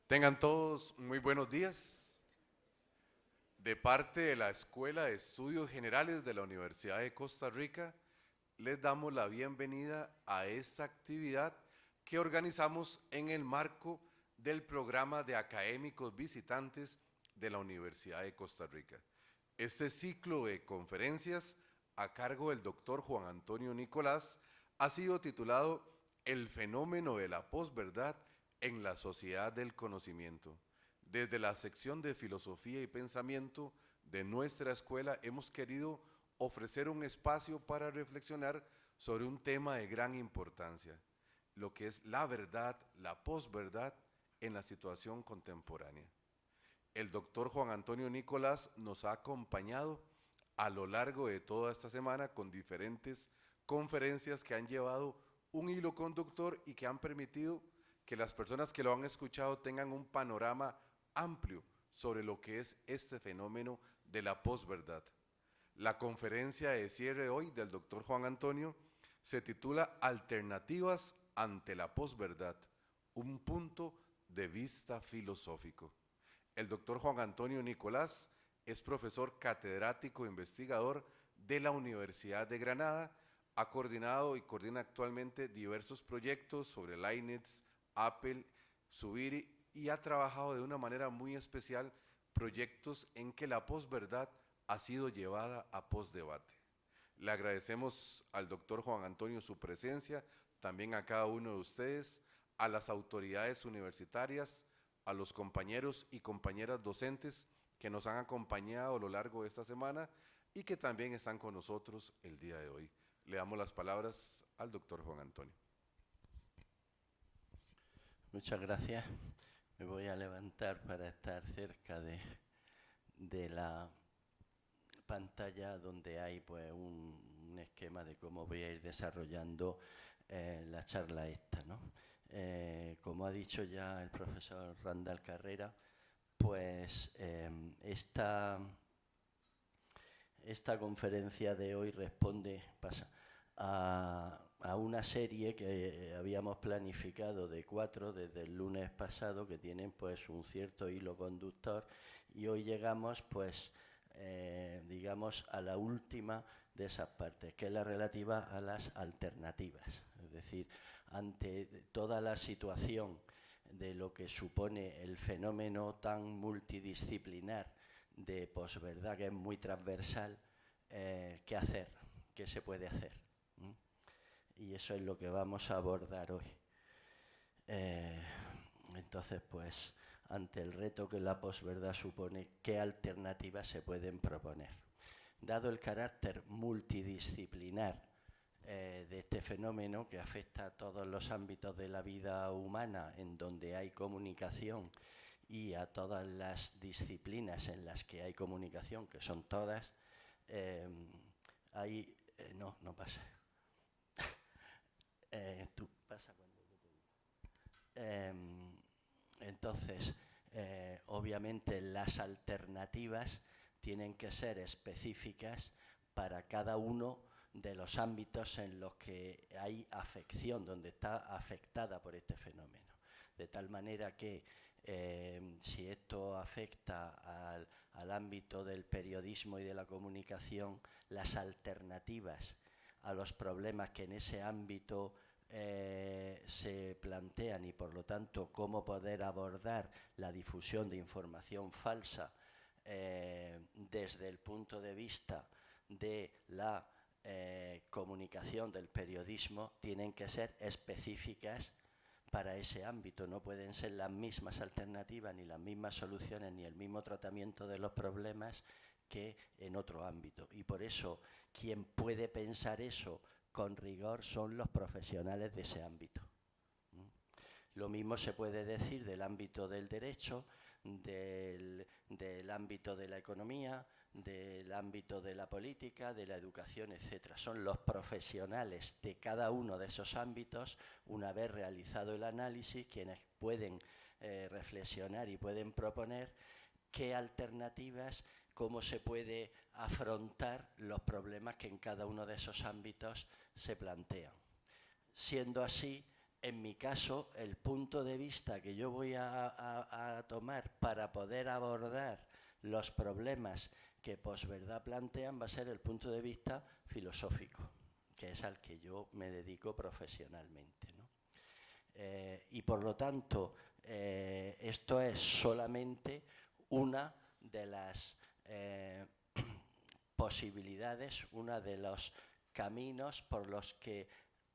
Tengan todos muy buenos días. De parte de la Escuela de Estudios Generales de la Universidad de Costa Rica, les damos la bienvenida a esta actividad que organizamos en el marco del programa de académicos visitantes de la Universidad de Costa Rica. Este ciclo de conferencias a cargo del doctor Juan Antonio Nicolás ha sido titulado El fenómeno de la posverdad en la sociedad del conocimiento. Desde la sección de filosofía y pensamiento de nuestra escuela hemos querido ofrecer un espacio para reflexionar sobre un tema de gran importancia, lo que es la verdad, la posverdad en la situación contemporánea. El doctor Juan Antonio Nicolás nos ha acompañado a lo largo de toda esta semana con diferentes conferencias que han llevado un hilo conductor y que han permitido que las personas que lo han escuchado tengan un panorama amplio sobre lo que es este fenómeno de la posverdad. La conferencia de cierre hoy del doctor Juan Antonio se titula Alternativas ante la posverdad, un punto de vista filosófico. El doctor Juan Antonio Nicolás es profesor catedrático e investigador de la Universidad de Granada, ha coordinado y coordina actualmente diversos proyectos sobre Leibniz, Apple, Zubiri y ha trabajado de una manera muy especial proyectos en que la posverdad ha sido llevada a posdebate. Le agradecemos al doctor Juan Antonio su presencia, también a cada uno de ustedes, a las autoridades universitarias, a los compañeros y compañeras docentes que nos han acompañado a lo largo de esta semana y que también están con nosotros el día de hoy. Le damos las palabras al doctor Juan Antonio. Muchas gracias. Me voy a levantar para estar cerca de la pantalla donde hay pues un esquema de cómo voy a ir desarrollando la charla esta, ¿no? Como ha dicho ya el profesor Randall Carrera, pues esta conferencia de hoy responde a una serie que habíamos planificado de 4 desde el lunes pasado, que tienen pues un cierto hilo conductor, y hoy llegamos pues digamos a la última de esas partes, que es la relativa a las alternativas. Es decir, ante toda la situación de lo que supone el fenómeno tan multidisciplinar de posverdad, que es muy transversal, ¿qué hacer? ¿Qué se puede hacer? ¿Mm? Y eso es lo que vamos a abordar hoy. Entonces, pues, ante el reto que la posverdad supone, ¿qué alternativas se pueden proponer? Dado el carácter multidisciplinar de este fenómeno, que afecta a todos los ámbitos de la vida humana en donde hay comunicación, y a todas las disciplinas en las que hay comunicación, que son todas, no pasa. Tú pasa cuando yo te diga. Entonces, obviamente las alternativas tienen que ser específicas para cada uno de los ámbitos en los que hay afección, donde está afectada por este fenómeno. De tal manera que si esto afecta al ámbito del periodismo y de la comunicación, las alternativas a los problemas que en ese ámbito se plantean y por lo tanto cómo poder abordar la difusión de información falsa desde el punto de vista de la comunicación del periodismo, tienen que ser específicas para ese ámbito. No pueden ser las mismas alternativas, ni las mismas soluciones, ni el mismo tratamiento de los problemas que en otro ámbito. Y por eso quien puede pensar eso con rigor son los profesionales de ese ámbito. Lo mismo se puede decir del ámbito del derecho, del ámbito de la economía, del ámbito de la política, de la educación, etc. Son los profesionales de cada uno de esos ámbitos, una vez realizado el análisis, quienes pueden reflexionar y pueden proponer qué alternativas, cómo se puede afrontar los problemas que en cada uno de esos ámbitos se plantean. Siendo así, En mi caso, el punto de vista que yo voy a tomar para poder abordar los problemas que posverdad plantean va a ser el punto de vista filosófico, que es al que yo me dedico profesionalmente, ¿no? Y por lo tanto, esto es solamente una de las posibilidades, uno de los caminos por los que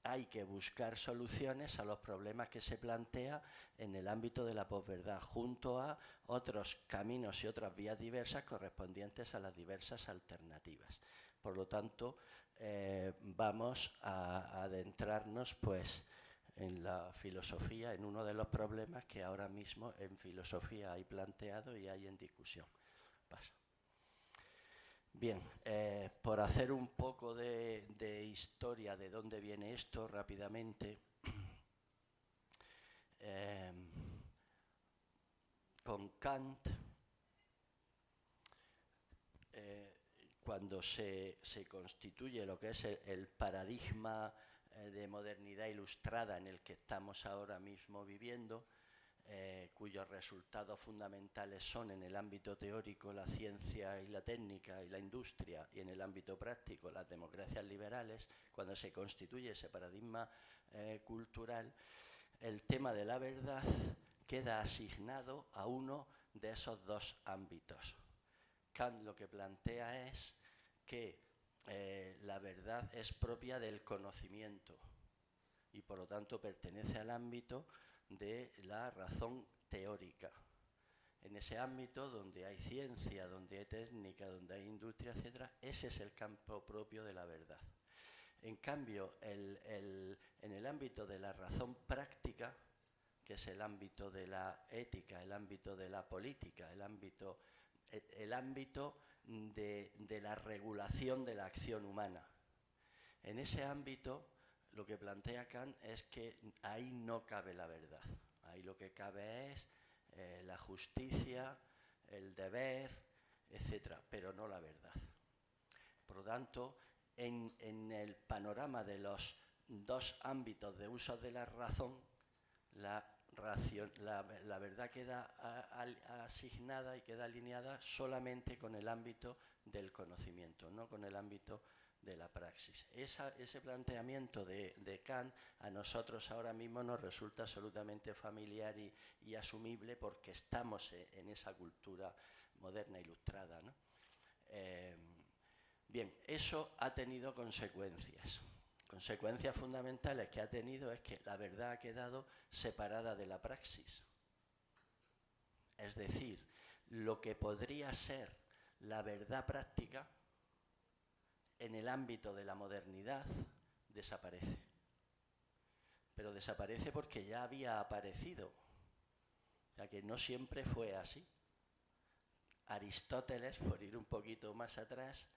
hay que buscar soluciones a los problemas que se plantea en el ámbito de la posverdad, junto a otros caminos y otras vías diversas correspondientes a las diversas alternativas. Por lo tanto, vamos a adentrarnos pues en la filosofía, en uno de los problemas que ahora mismo en filosofía hay planteado y hay en discusión. Pasa. Bien, por hacer un poco de historia de dónde viene esto rápidamente, con Kant, cuando se constituye lo que es el paradigma de modernidad ilustrada en el que estamos ahora mismo viviendo, cuyos resultados fundamentales son en el ámbito teórico la ciencia y la técnica y la industria, y en el ámbito práctico las democracias liberales, cuando se constituye ese paradigma cultural, el tema de la verdad queda asignado a uno de esos dos ámbitos. Kant lo que plantea es que la verdad es propia del conocimiento y por lo tanto pertenece al ámbito de la razón teórica. En ese ámbito donde hay ciencia, donde hay técnica, donde hay industria, etc., ese es el campo propio de la verdad. En cambio, en el ámbito de la razón práctica, que es el ámbito de la ética, el ámbito de la política, el ámbito de la regulación de la acción humana, en ese ámbito lo que plantea Kant es que ahí no cabe la verdad. Ahí lo que cabe es la justicia, el deber, etc., pero no la verdad. Por lo tanto, en el panorama de los dos ámbitos de uso de la razón, la verdad queda asignada y queda alineada solamente con el ámbito del conocimiento, no con el ámbito de la praxis. Ese planteamiento de Kant a nosotros ahora mismo nos resulta absolutamente familiar y asumible porque estamos en esa cultura moderna ilustrada, ¿no? Bien, eso ha tenido consecuencias. Consecuencias fundamentales que ha tenido es que la verdad ha quedado separada de la praxis. Es decir, lo que podría ser la verdad práctica en el ámbito de la modernidad desaparece. Pero desaparece porque ya había aparecido. O sea que no siempre fue así. Aristóteles, por ir un poquito más atrás,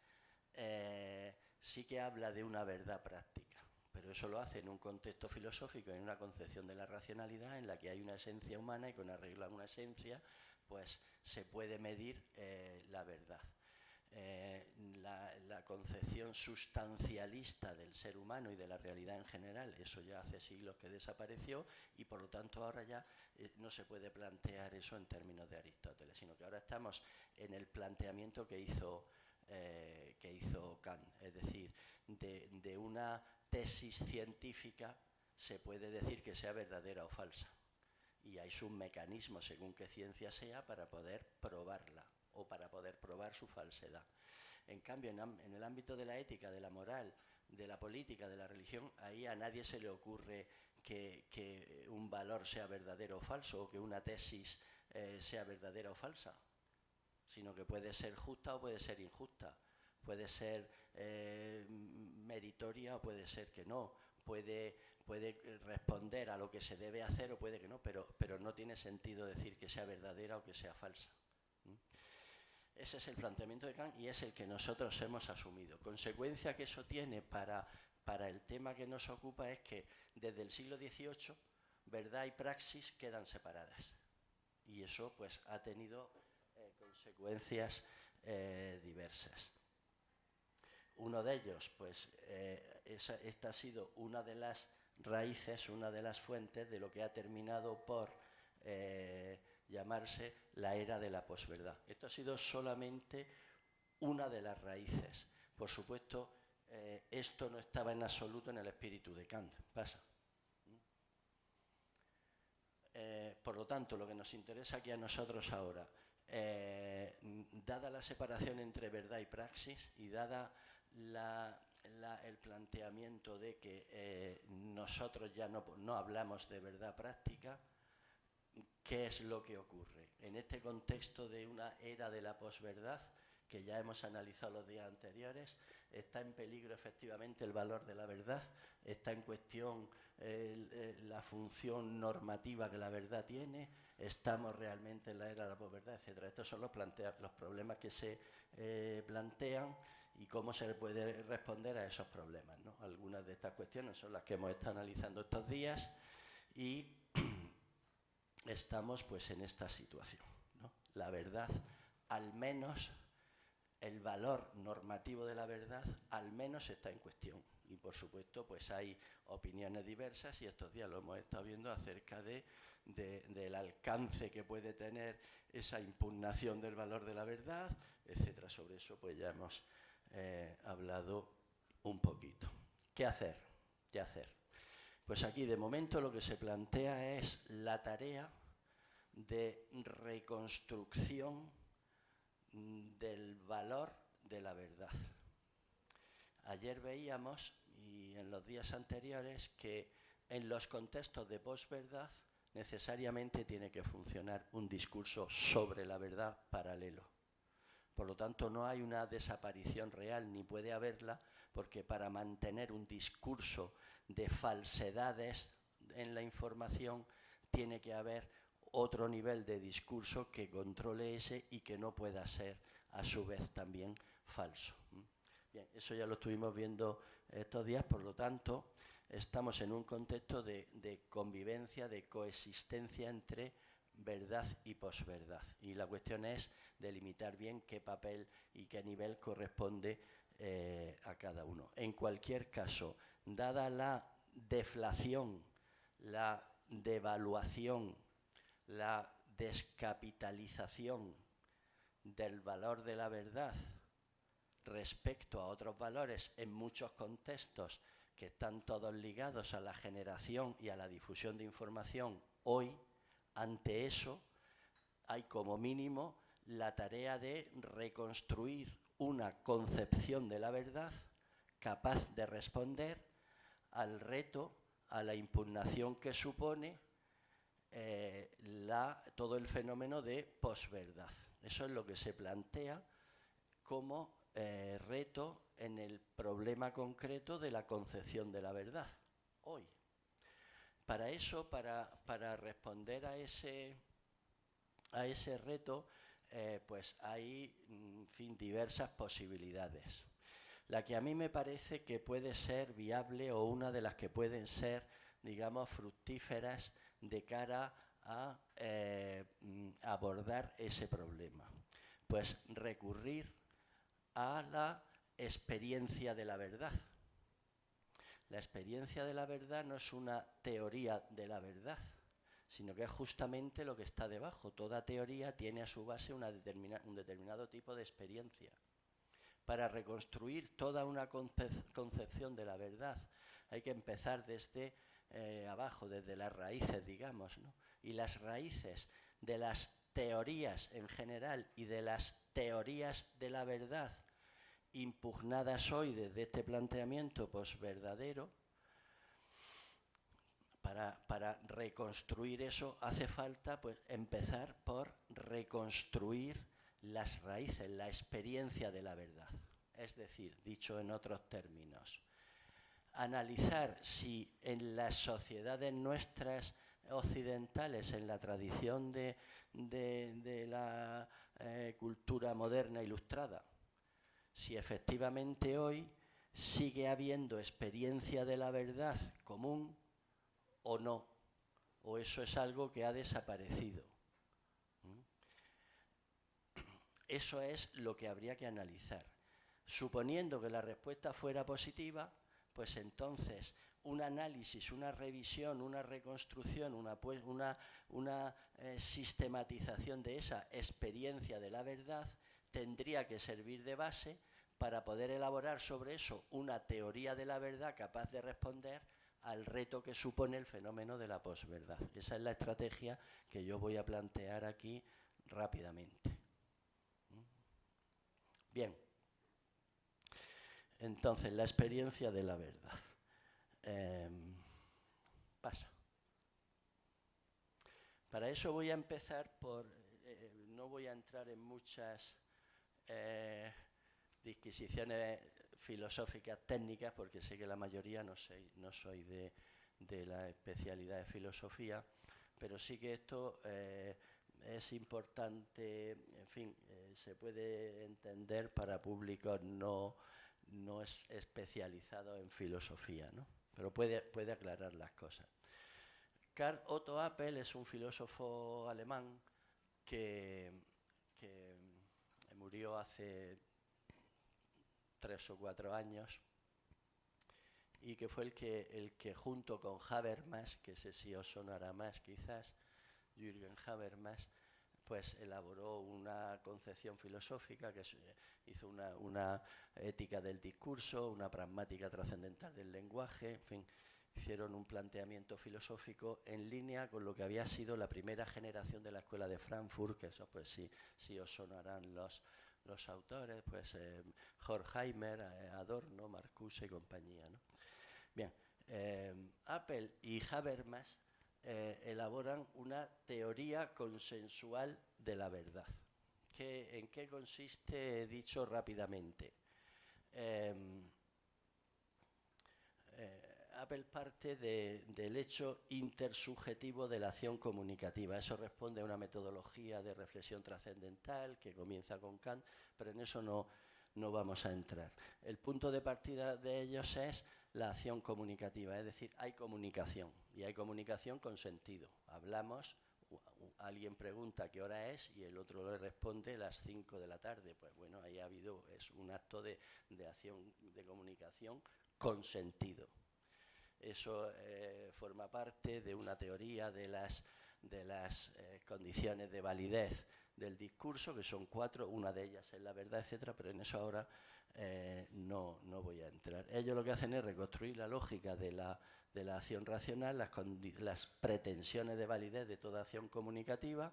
sí que habla de una verdad práctica, pero eso lo hace en un contexto filosófico, en una concepción de la racionalidad en la que hay una esencia humana y con arreglo a una esencia pues se puede medir la verdad. La concepción sustancialista del ser humano y de la realidad en general, eso ya hace siglos que desapareció y por lo tanto ahora ya no se puede plantear eso en términos de Aristóteles, sino que ahora estamos en el planteamiento que hizo Kant, es decir, de una tesis científica se puede decir que sea verdadera o falsa y hay sus mecanismos según qué ciencia sea para poder probarla o para poder probar su falsedad. En cambio, en el ámbito de la ética, de la moral, de la política, de la religión, ahí a nadie se le ocurre que un valor sea verdadero o falso o que una tesis sea verdadera o falsa, sino que puede ser justa o puede ser injusta, puede ser meritoria o puede ser que no, puede responder a lo que se debe hacer o puede que no, pero no tiene sentido decir que sea verdadera o que sea falsa. Ese es el planteamiento de Kant y es el que nosotros hemos asumido. Consecuencia que eso tiene para el tema que nos ocupa es que desde el siglo XVIII verdad y praxis quedan separadas y eso pues ha tenido consecuencias diversas. Uno de ellos, pues esta ha sido una de las raíces, una de las fuentes de lo que ha terminado por llamarse la era de la posverdad. Esto ha sido solamente una de las raíces. Por supuesto, esto no estaba en absoluto en el espíritu de Kant. Pasa. Por lo tanto, lo que nos interesa aquí a nosotros ahora, dada la separación entre verdad y praxis y dada el planteamiento de que nosotros ya no hablamos de verdad práctica, ¿qué es lo que ocurre? En este contexto de una era de la posverdad, que ya hemos analizado los días anteriores, está en peligro efectivamente el valor de la verdad, está en cuestión la función normativa que la verdad tiene, estamos realmente en la era de la posverdad, etc. Estos son los problemas que se plantean y cómo se le puede responder a esos problemas, ¿no? Algunas de estas cuestiones son las que hemos estado analizando estos días y estamos pues en esta situación, ¿no? La verdad, al menos el valor normativo de la verdad, al menos está en cuestión. Y por supuesto pues hay opiniones diversas y estos días lo hemos estado viendo acerca del alcance que puede tener esa impugnación del valor de la verdad, etcétera. Sobre eso pues ya hemos hablado un poquito. ¿Qué hacer? ¿Qué hacer? Pues aquí de momento lo que se plantea es la tarea de reconstrucción del valor de la verdad. Ayer veíamos, y en los días anteriores, que en los contextos de posverdad necesariamente tiene que funcionar un discurso sobre la verdad paralelo. Por lo tanto, no hay una desaparición real, ni puede haberla, porque para mantener un discurso de falsedades en la información tiene que haber otro nivel de discurso que controle ese y que no pueda ser a su vez también falso. Bien, eso ya lo estuvimos viendo estos días, por lo tanto, estamos en un contexto de convivencia, de coexistencia entre verdad y posverdad. Y la cuestión es delimitar bien qué papel y qué nivel corresponde a cada uno. En cualquier caso, dada la deflación, la devaluación, la descapitalización del valor de la verdad respecto a otros valores en muchos contextos que están todos ligados a la generación y a la difusión de información, hoy, ante eso, hay como mínimo la tarea de reconstruir una concepción de la verdad capaz de responder al reto, a la impugnación que supone todo el fenómeno de posverdad. Eso es lo que se plantea como reto en el problema concreto de la concepción de la verdad hoy. Para eso, para responder a ese reto, pues hay, en fin, diversas posibilidades. La que a mí me parece que puede ser viable o una de las que pueden ser, digamos, fructíferas de cara a abordar ese problema. Pues recurrir a la experiencia de la verdad. La experiencia de la verdad no es una teoría de la verdad, sino que es justamente lo que está debajo. Toda teoría tiene a su base un determinado tipo de experiencia. Para reconstruir toda una concepción de la verdad hay que empezar desde abajo, desde las raíces, digamos, ¿no? Y las raíces de las teorías en general y de las teorías de la verdad impugnadas hoy desde este planteamiento posverdadero, para reconstruir eso hace falta pues empezar por reconstruir las raíces, la experiencia de la verdad. Es decir, dicho en otros términos, analizar si en las sociedades nuestras occidentales, en la tradición de la cultura moderna ilustrada, si efectivamente hoy sigue habiendo experiencia de la verdad común o no, o eso es algo que ha desaparecido. Eso es lo que habría que analizar. Suponiendo que la respuesta fuera positiva, pues entonces un análisis, una revisión, una reconstrucción, una sistematización de esa experiencia de la verdad tendría que servir de base para poder elaborar sobre eso una teoría de la verdad capaz de responder al reto que supone el fenómeno de la posverdad. Esa es la estrategia que yo voy a plantear aquí rápidamente. Bien, entonces la experiencia de la verdad. Pasa. Para eso voy a empezar por, no voy a entrar en muchas disquisiciones filosóficas técnicas, porque sé que la mayoría no soy de la especialidad de filosofía, pero sí que esto es importante, en fin, se puede entender para públicos no es especializado en filosofía, ¿no? Pero puede aclarar las cosas. Karl Otto Appel es un filósofo alemán que murió hace 3 o 4 años y que fue el que junto con Habermas, que ese sí os sonará más quizás, Jürgen Habermas, pues elaboró una concepción filosófica que hizo una ética del discurso, una pragmática trascendental del lenguaje, en fin, hicieron un planteamiento filosófico en línea con lo que había sido la primera generación de la Escuela de Frankfurt, que eso pues sí os sonarán los autores, pues Horkheimer, Adorno, Marcuse y compañía, ¿no? Bien, Appel y Habermas elaboran una teoría consensual de la verdad. ¿En qué consiste? Dicho rápidamente. Appel parte del hecho intersubjetivo de la acción comunicativa. Eso responde a una metodología de reflexión trascendental que comienza con Kant, pero en eso no vamos a entrar. El punto de partida de ellos es la acción comunicativa, es decir, hay comunicación, y hay comunicación con sentido. Hablamos, alguien pregunta qué hora es y el otro le responde las 5 de la tarde. Pues bueno, ahí es un acto de acción de comunicación con sentido. Eso forma parte de una teoría de las condiciones de validez del discurso, que son 4, una de ellas es la verdad, etcétera, pero en eso ahora no voy a entrar. Ellos lo que hacen es reconstruir la lógica de la acción racional, las pretensiones de validez de toda acción comunicativa,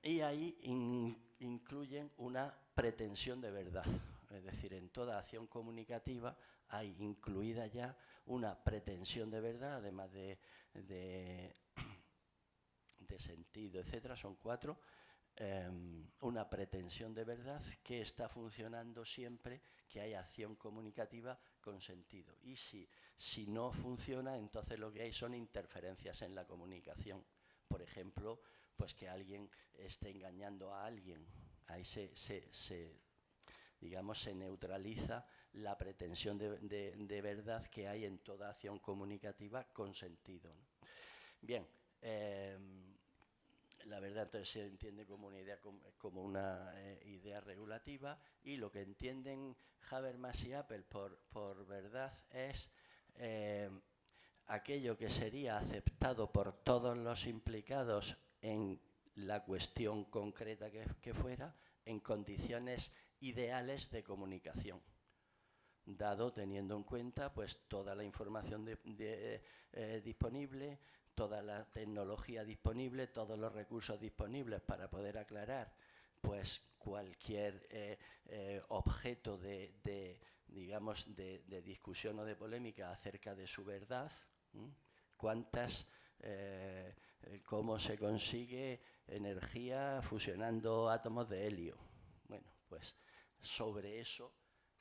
y ahí incluyen una pretensión de verdad. Es decir, en toda acción comunicativa hay incluida ya una pretensión de verdad, además de sentido, etcétera, son 4. Una pretensión de verdad que está funcionando siempre que hay acción comunicativa con sentido. Y si no funciona, entonces lo que hay son interferencias en la comunicación. Por ejemplo, pues que alguien esté engañando a alguien. Ahí digamos, se neutraliza la pretensión de verdad que hay en toda acción comunicativa con sentido, ¿no? Bien, la verdad entonces se entiende como una idea regulativa, y lo que entienden Habermas y Appel por verdad es aquello que sería aceptado por todos los implicados en la cuestión concreta que fuera, en condiciones ideales de comunicación, dado teniendo en cuenta pues toda la información disponible, toda la tecnología disponible, todos los recursos disponibles para poder aclarar pues cualquier objeto digamos de discusión o de polémica acerca de su verdad. Cómo se consigue energía fusionando átomos de helio. Bueno, pues sobre eso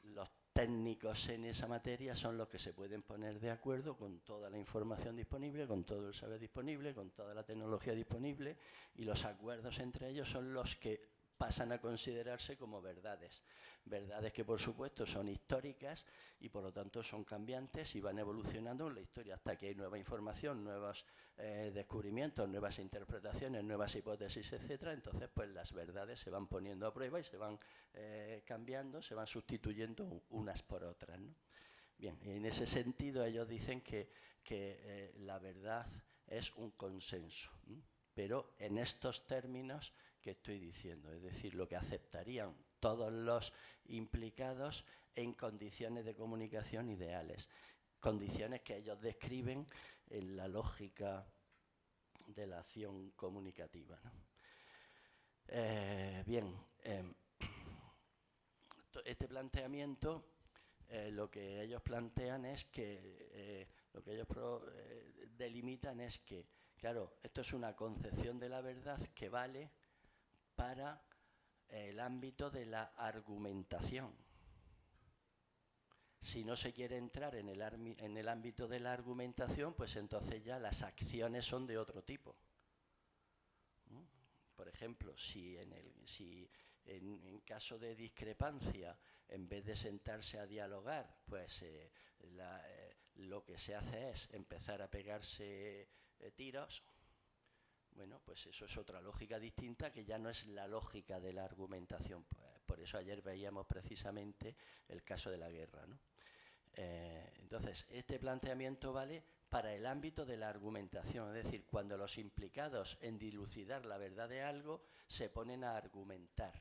los técnicos en esa materia son los que se pueden poner de acuerdo con toda la información disponible, con todo el saber disponible, con toda la tecnología disponible, y los acuerdos entre ellos son los que pasan a considerarse como verdades. Verdades que, por supuesto, son históricas y, por lo tanto, son cambiantes y van evolucionando en la historia hasta que hay nueva información, nuevos descubrimientos, nuevas interpretaciones, nuevas hipótesis, etcétera. Entonces, pues las verdades se van poniendo a prueba y se van cambiando, se van sustituyendo unas por otras, ¿no? Bien, en ese sentido ellos dicen que la verdad es un consenso, pero en estos términos que estoy diciendo, es decir, lo que aceptarían todos los implicados en condiciones de comunicación ideales, condiciones que ellos describen en la lógica de la acción comunicativa, ¿no? Bien, este planteamiento, lo que ellos plantean es que, lo que ellos delimitan es que, claro, esto es una concepción de la verdad que vale para el ámbito de la argumentación. Si no se quiere entrar en el ámbito de la argumentación, pues entonces ya las acciones son de otro tipo. Por ejemplo, si en caso de discrepancia, en vez de sentarse a dialogar, pues lo que se hace es empezar a pegarse tiros, bueno, pues eso es otra lógica distinta que ya no es la lógica de la argumentación. Por eso ayer veíamos precisamente el caso de la guerra, ¿no? Entonces, este planteamiento vale para el ámbito de la argumentación, es decir, cuando los implicados en dilucidar la verdad de algo se ponen a argumentar.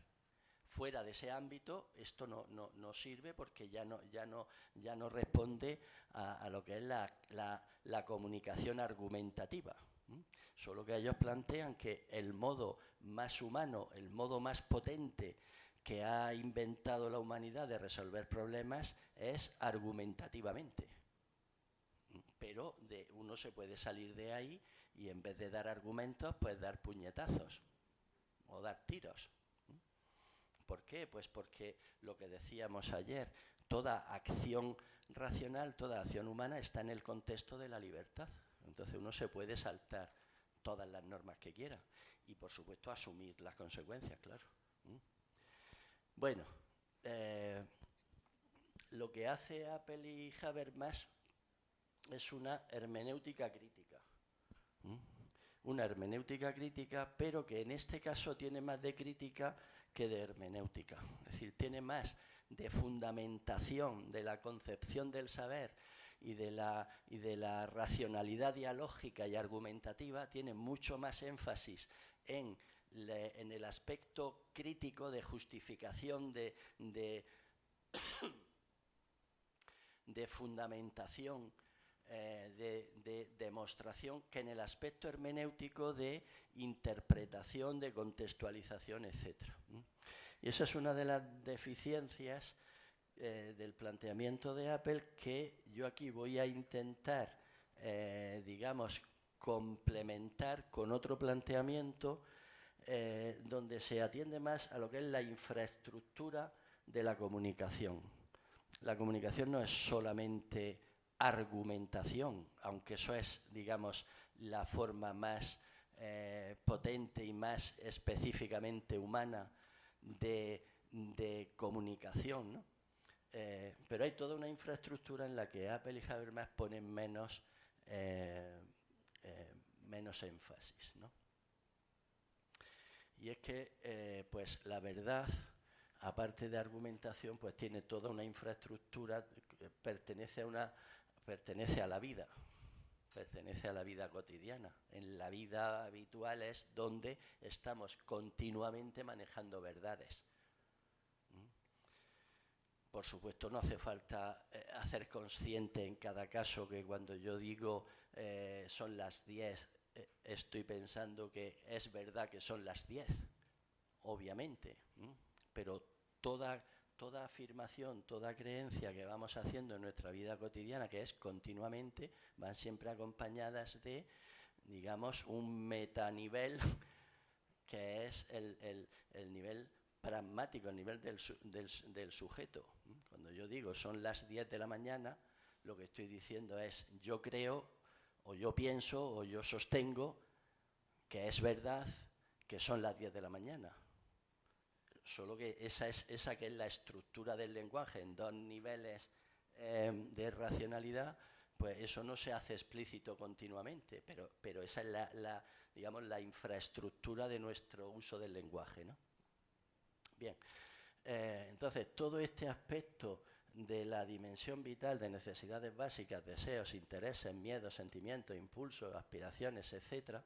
Fuera de ese ámbito, esto no sirve porque ya no responde a lo que es la comunicación argumentativa. Solo que ellos plantean que el modo más humano, el modo más potente que ha inventado la humanidad de resolver problemas es argumentativamente. Pero uno se puede salir de ahí y en vez de dar argumentos, pues dar puñetazos o dar tiros. ¿Por qué? Pues porque lo que decíamos ayer, toda acción racional, toda acción humana está en el contexto de la libertad. Entonces uno se puede saltar todas las normas que quiera y, por supuesto, asumir las consecuencias, claro. Bueno, lo que hace Apel y Habermas es una hermenéutica crítica. Una hermenéutica crítica, pero que en este caso tiene más de crítica que de hermenéutica. Es decir, tiene más de fundamentación de la concepción del saber y de la racionalidad dialógica y argumentativa, tiene mucho más énfasis en el aspecto crítico de justificación, de fundamentación, de demostración, que en el aspecto hermenéutico de interpretación, de contextualización, etc. Y esa es una de las deficiencias del planteamiento de Apel, que yo aquí voy a intentar, digamos, complementar con otro planteamiento donde se atiende más a lo que es la infraestructura de la comunicación. La comunicación no es solamente argumentación, aunque eso es, digamos, la forma más potente y más específicamente humana de comunicación, ¿no? Pero hay toda una infraestructura en la que Apel y Habermas ponen menos énfasis, ¿no? Y es que pues la verdad, aparte de argumentación, pues tiene toda una infraestructura que pertenece a la vida, pertenece a la vida cotidiana. En la vida habitual es donde estamos continuamente manejando verdades. Por supuesto, no hace falta hacer consciente en cada caso que cuando yo digo son las 10, estoy pensando que es verdad que son las 10, obviamente, pero toda afirmación, toda creencia que vamos haciendo en nuestra vida cotidiana, que es continuamente, van siempre acompañadas de, digamos, un metanivel que es el nivel pragmático, el nivel del sujeto. Cuando yo digo son las 10 de la mañana, lo que estoy diciendo es yo creo, o yo pienso, o yo sostengo que es verdad que son las 10 de la mañana. Solo que esa que es la estructura del lenguaje en dos niveles de racionalidad, pues eso no se hace explícito continuamente, pero esa es digamos, la infraestructura de nuestro uso del lenguaje, ¿no? Bien, entonces todo este aspecto de la dimensión vital de necesidades básicas, deseos, intereses, miedos, sentimientos, impulsos, aspiraciones, etc.,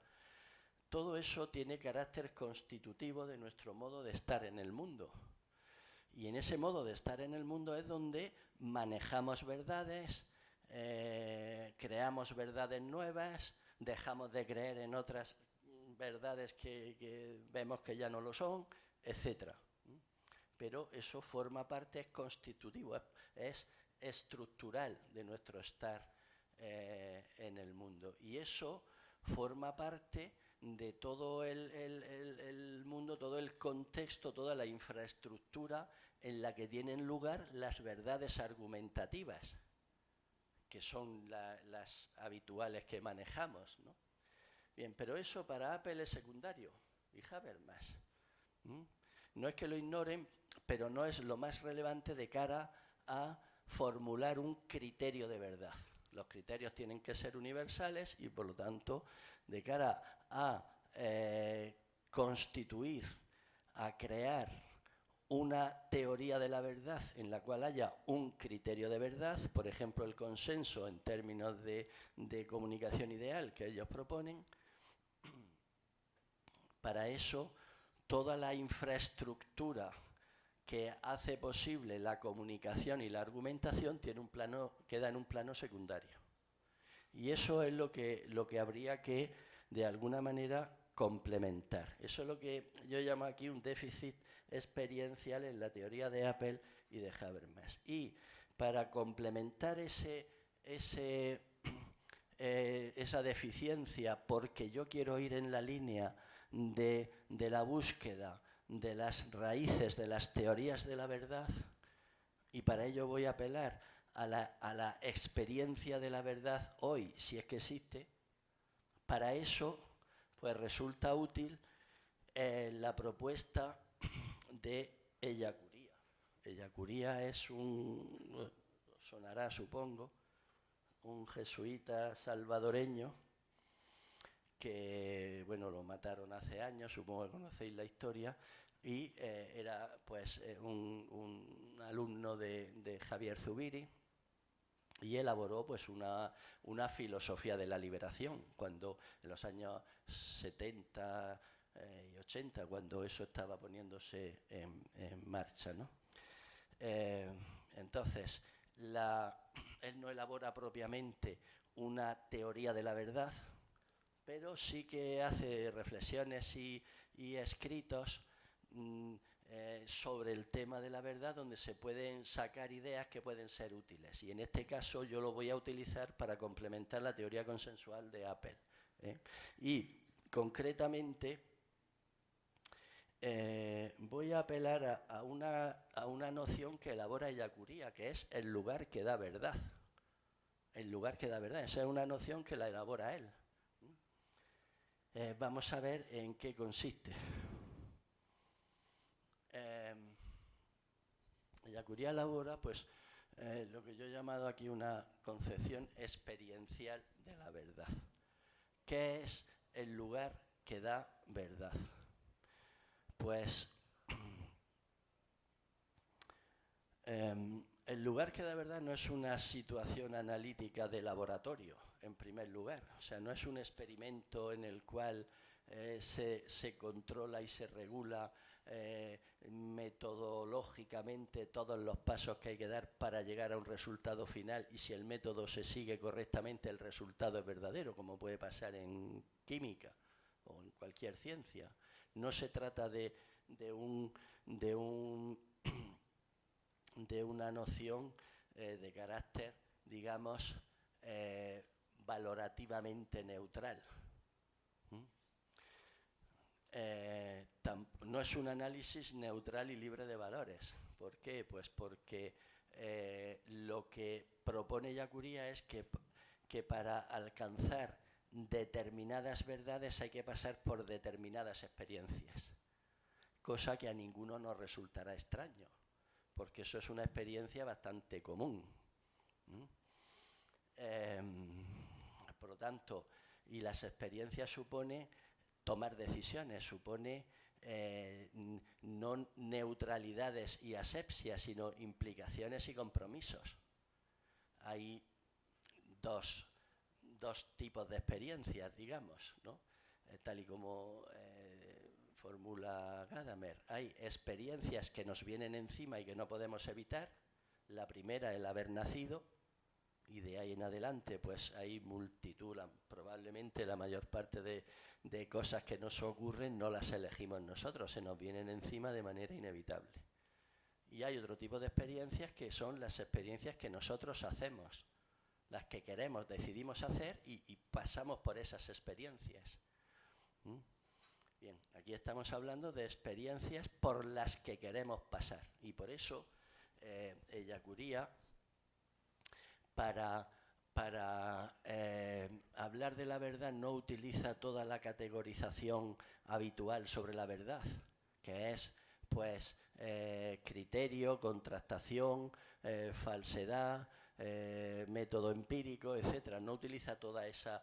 todo eso tiene carácter constitutivo de nuestro modo de estar en el mundo. Y en ese modo de estar en el mundo es donde manejamos verdades, creamos verdades nuevas, dejamos de creer en otras verdades que vemos que ya no lo son, etc. Pero eso forma parte, es constitutivo, es estructural de nuestro estar en el mundo. Y eso forma parte de todo el mundo, todo el contexto, toda la infraestructura en la que tienen lugar las verdades argumentativas, que son las habituales que manejamos, ¿no? Bien, pero eso para Apple es secundario y Habermas. No es que lo ignoren, pero no es lo más relevante de cara a formular un criterio de verdad. Los criterios tienen que ser universales y, por lo tanto, de cara a constituir, a crear una teoría de la verdad en la cual haya un criterio de verdad, por ejemplo, el consenso en términos de comunicación ideal que ellos proponen, para eso toda la infraestructura que hace posible la comunicación y la argumentación queda en un plano secundario. Y eso es lo que habría que, de alguna manera, complementar. Eso es lo que yo llamo aquí un déficit experiencial en la teoría de Apple y de Habermas. Y para complementar esa deficiencia, porque yo quiero ir en la línea de la búsqueda de las raíces de las teorías de la verdad, y para ello voy a apelar a la experiencia de la verdad hoy, si es que existe. Para eso, pues resulta útil la propuesta de Ellacuría. Ellacuría es sonará supongo, un jesuita salvadoreño que, bueno, lo mataron hace años, supongo que conocéis la historia, y era pues un alumno de Javier Zubiri, y elaboró pues una filosofía de la liberación, cuando en los años 70 y 80, cuando eso estaba poniéndose en marcha, ¿no? Entonces, él no elabora propiamente una teoría de la verdad, pero sí que hace reflexiones y escritos sobre el tema de la verdad, donde se pueden sacar ideas que pueden ser útiles. Y en este caso yo lo voy a utilizar para complementar la teoría consensual de Apple. Y concretamente voy a apelar a una noción que elabora Ellacuría, que es el lugar que da verdad. El lugar que da verdad. Esa es una noción que la elabora él. Vamos a ver en qué consiste. Ellacuría elabora pues, lo que yo he llamado aquí una concepción experiencial de la verdad. ¿Qué es el lugar que da verdad? Pues el lugar que da verdad no es una situación analítica de laboratorio, en primer lugar. O sea, no es un experimento en el cual se controla y se regula metodológicamente todos los pasos que hay que dar para llegar a un resultado final, y si el método se sigue correctamente el resultado es verdadero, como puede pasar en química o en cualquier ciencia. No se trata de una noción de carácter, digamos, valorativamente neutral. No es un análisis neutral y libre de valores. ¿Por qué? Pues porque lo que propone Ellacuría es que para alcanzar determinadas verdades hay que pasar por determinadas experiencias, cosa que a ninguno nos resultará extraño, porque eso es una experiencia bastante común. Por lo tanto, y las experiencias supone tomar decisiones, supone no neutralidades y asepsias, sino implicaciones y compromisos. Hay dos tipos de experiencias, digamos, ¿no? Tal y como formula Gadamer. Hay experiencias que nos vienen encima y que no podemos evitar. La primera, el haber nacido, y de ahí en adelante pues hay multitud, probablemente la mayor parte de cosas que nos ocurren no las elegimos nosotros, se nos vienen encima de manera inevitable. Y hay otro tipo de experiencias que son las experiencias que nosotros hacemos, las que queremos, decidimos hacer y pasamos por esas experiencias. Bien, aquí estamos hablando de experiencias por las que queremos pasar, y por eso Ellacuría, para hablar de la verdad, no utiliza toda la categorización habitual sobre la verdad, que es pues criterio, contrastación, falsedad, método empírico, etc. No utiliza toda esa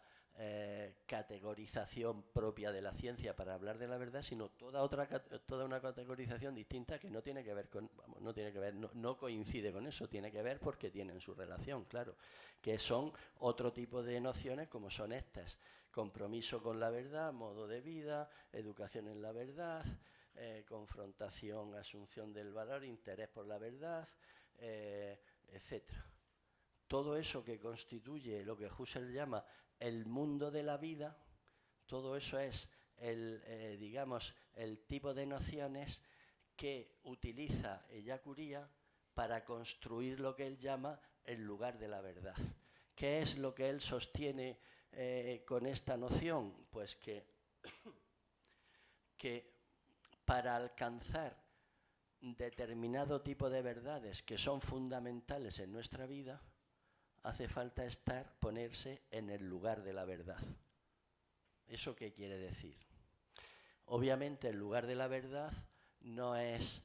categorización propia de la ciencia para hablar de la verdad, sino toda una categorización distinta que no tiene que ver con, vamos, no coincide con eso, tiene que ver porque tienen su relación, claro, que son otro tipo de nociones como son estas: compromiso con la verdad, modo de vida, educación en la verdad, confrontación, asunción del valor, interés por la verdad, etcétera. Todo eso que constituye lo que Husserl llama el mundo de la vida, todo eso es digamos, el tipo de nociones que utiliza Ellacuría para construir lo que él llama el lugar de la verdad. ¿Qué es lo que él sostiene con esta noción? Pues que para alcanzar determinado tipo de verdades que son fundamentales en nuestra vida, hace falta ponerse en el lugar de la verdad. ¿Eso qué quiere decir? Obviamente el lugar de la verdad no es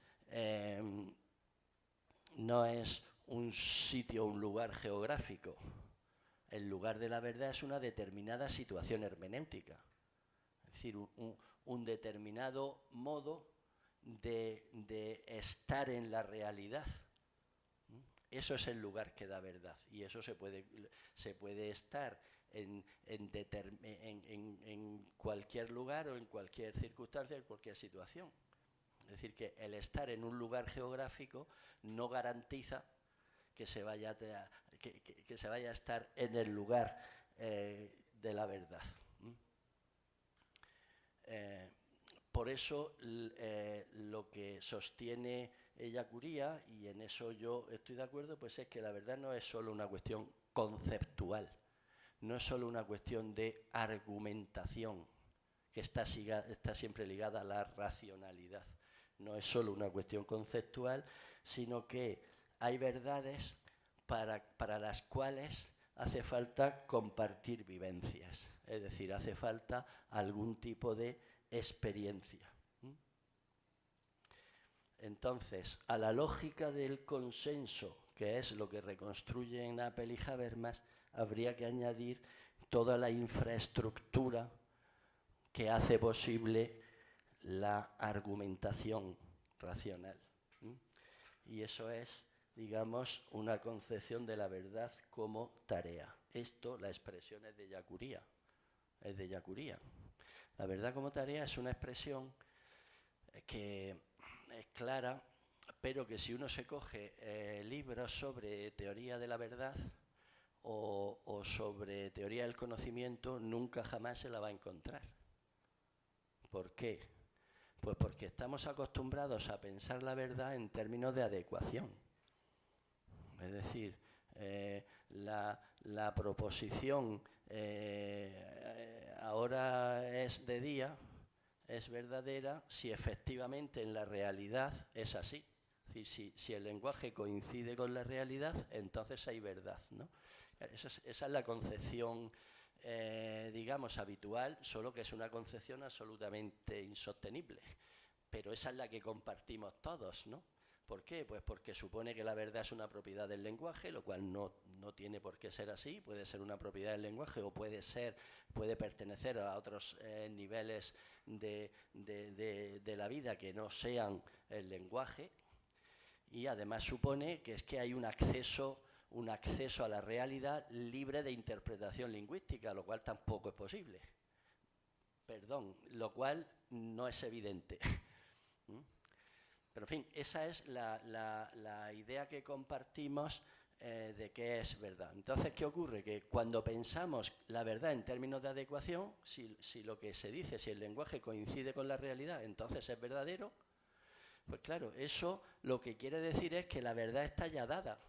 un sitio, un lugar geográfico. El lugar de la verdad es una determinada situación hermenéutica, es decir, un determinado modo de estar en la realidad. Eso es el lugar que da verdad, y eso se puede estar en cualquier lugar o en cualquier circunstancia, en cualquier situación. Es decir, que el estar en un lugar geográfico no garantiza que se vaya a estar en el lugar de la verdad. Por eso lo que sostiene Ellacuría, y en eso yo estoy de acuerdo, pues es que la verdad no es solo una cuestión conceptual, no es solo una cuestión de argumentación, que está siempre ligada a la racionalidad. No es solo una cuestión conceptual, sino que hay verdades para las cuales hace falta compartir vivencias, es decir, hace falta algún tipo de experiencia. Entonces, a la lógica del consenso, que es lo que reconstruyen Apel y Habermas, habría que añadir toda la infraestructura que hace posible la argumentación racional. Y eso es, digamos, una concepción de la verdad como tarea. Esto, la expresión es de Ellacuría. La verdad como tarea es una expresión que es clara, pero que si uno se coge libros sobre teoría de la verdad o sobre teoría del conocimiento, nunca jamás se la va a encontrar. ¿Por qué? Pues porque estamos acostumbrados a pensar la verdad en términos de adecuación. Es decir, la proposición ahora es de día, es verdadera si efectivamente en la realidad es así. Es decir, si el lenguaje coincide con la realidad, entonces hay verdad, ¿no? Esa es la concepción, digamos, habitual, solo que es una concepción absolutamente insostenible. Pero esa es la que compartimos todos, ¿no? ¿Por qué? Pues porque supone que la verdad es una propiedad del lenguaje, lo cual no No tiene por qué ser así, puede ser una propiedad del lenguaje o puede pertenecer a otros niveles de la vida que no sean el lenguaje, y además supone que es que hay un acceso a la realidad libre de interpretación lingüística, lo cual tampoco es posible. Perdón, lo cual no es evidente. Pero en fin, esa es la idea que compartimos de qué es verdad. Entonces, ¿qué ocurre? Que cuando pensamos la verdad en términos de adecuación, si lo que se dice, si el lenguaje coincide con la realidad, entonces es verdadero. Pues claro, eso lo que quiere decir es que la verdad está ya dada.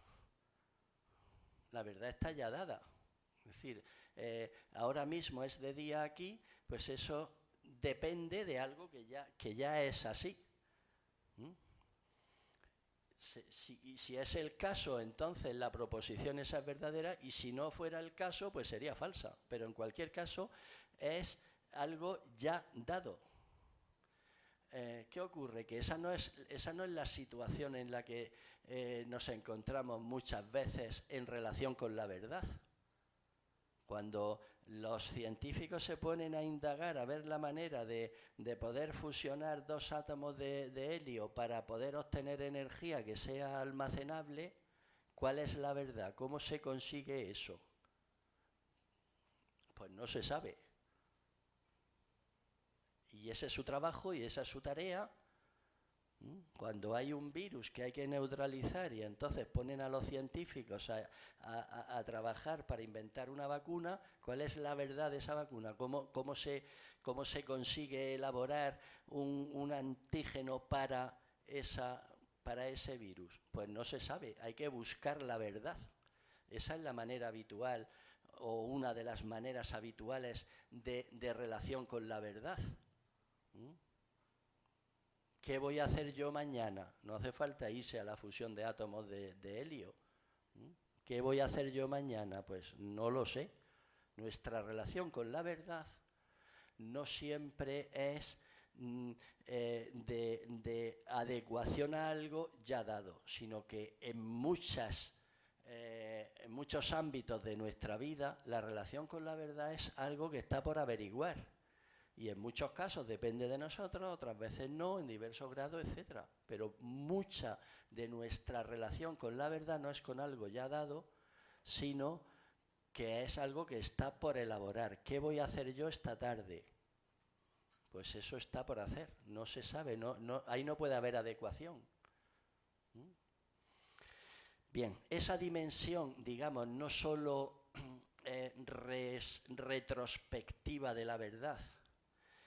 La verdad está ya dada. Es decir, ahora mismo es de día aquí, pues eso depende de algo que ya es así. Si es el caso, entonces la proposición esa es verdadera, y si no fuera el caso, pues sería falsa. Pero en cualquier caso es algo ya dado. ¿Qué ocurre? Que esa no es la situación en la que nos encontramos muchas veces en relación con la verdad. Cuando los científicos se ponen a indagar, a ver la manera de poder fusionar dos átomos de helio para poder obtener energía que sea almacenable, ¿cuál es la verdad? ¿Cómo se consigue eso? Pues no se sabe. Y ese es su trabajo y esa es su tarea. Cuando hay un virus que hay que neutralizar y entonces ponen a los científicos a trabajar para inventar una vacuna, ¿cuál es la verdad de esa vacuna? ¿Cómo se consigue elaborar un antígeno para ese virus? Pues no se sabe, hay que buscar la verdad. Esa es la manera habitual o una de las maneras habituales de relación con la verdad. ¿Qué voy a hacer yo mañana? No hace falta irse a la fusión de átomos de helio. ¿Qué voy a hacer yo mañana? Pues no lo sé. Nuestra relación con la verdad no siempre es de adecuación a algo ya dado, sino que en muchos ámbitos de nuestra vida la relación con la verdad es algo que está por averiguar. Y en muchos casos depende de nosotros, otras veces no, en diversos grados, etc. Pero mucha de nuestra relación con la verdad no es con algo ya dado, sino que es algo que está por elaborar. ¿Qué voy a hacer yo esta tarde? Pues eso está por hacer, no se sabe, ahí no puede haber adecuación. Bien, esa dimensión, digamos, no solo retrospectiva de la verdad,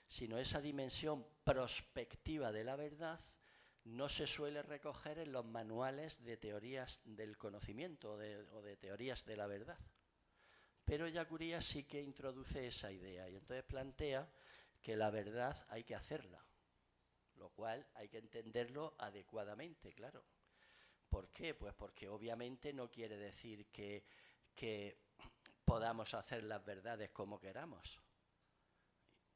sino esa dimensión prospectiva de la verdad, no se suele recoger en los manuales de teorías del conocimiento o de teorías de la verdad. Pero Yacuría sí que introduce esa idea y entonces plantea que la verdad hay que hacerla, lo cual hay que entenderlo adecuadamente, claro. ¿Por qué? Pues porque obviamente no quiere decir que podamos hacer las verdades como queramos.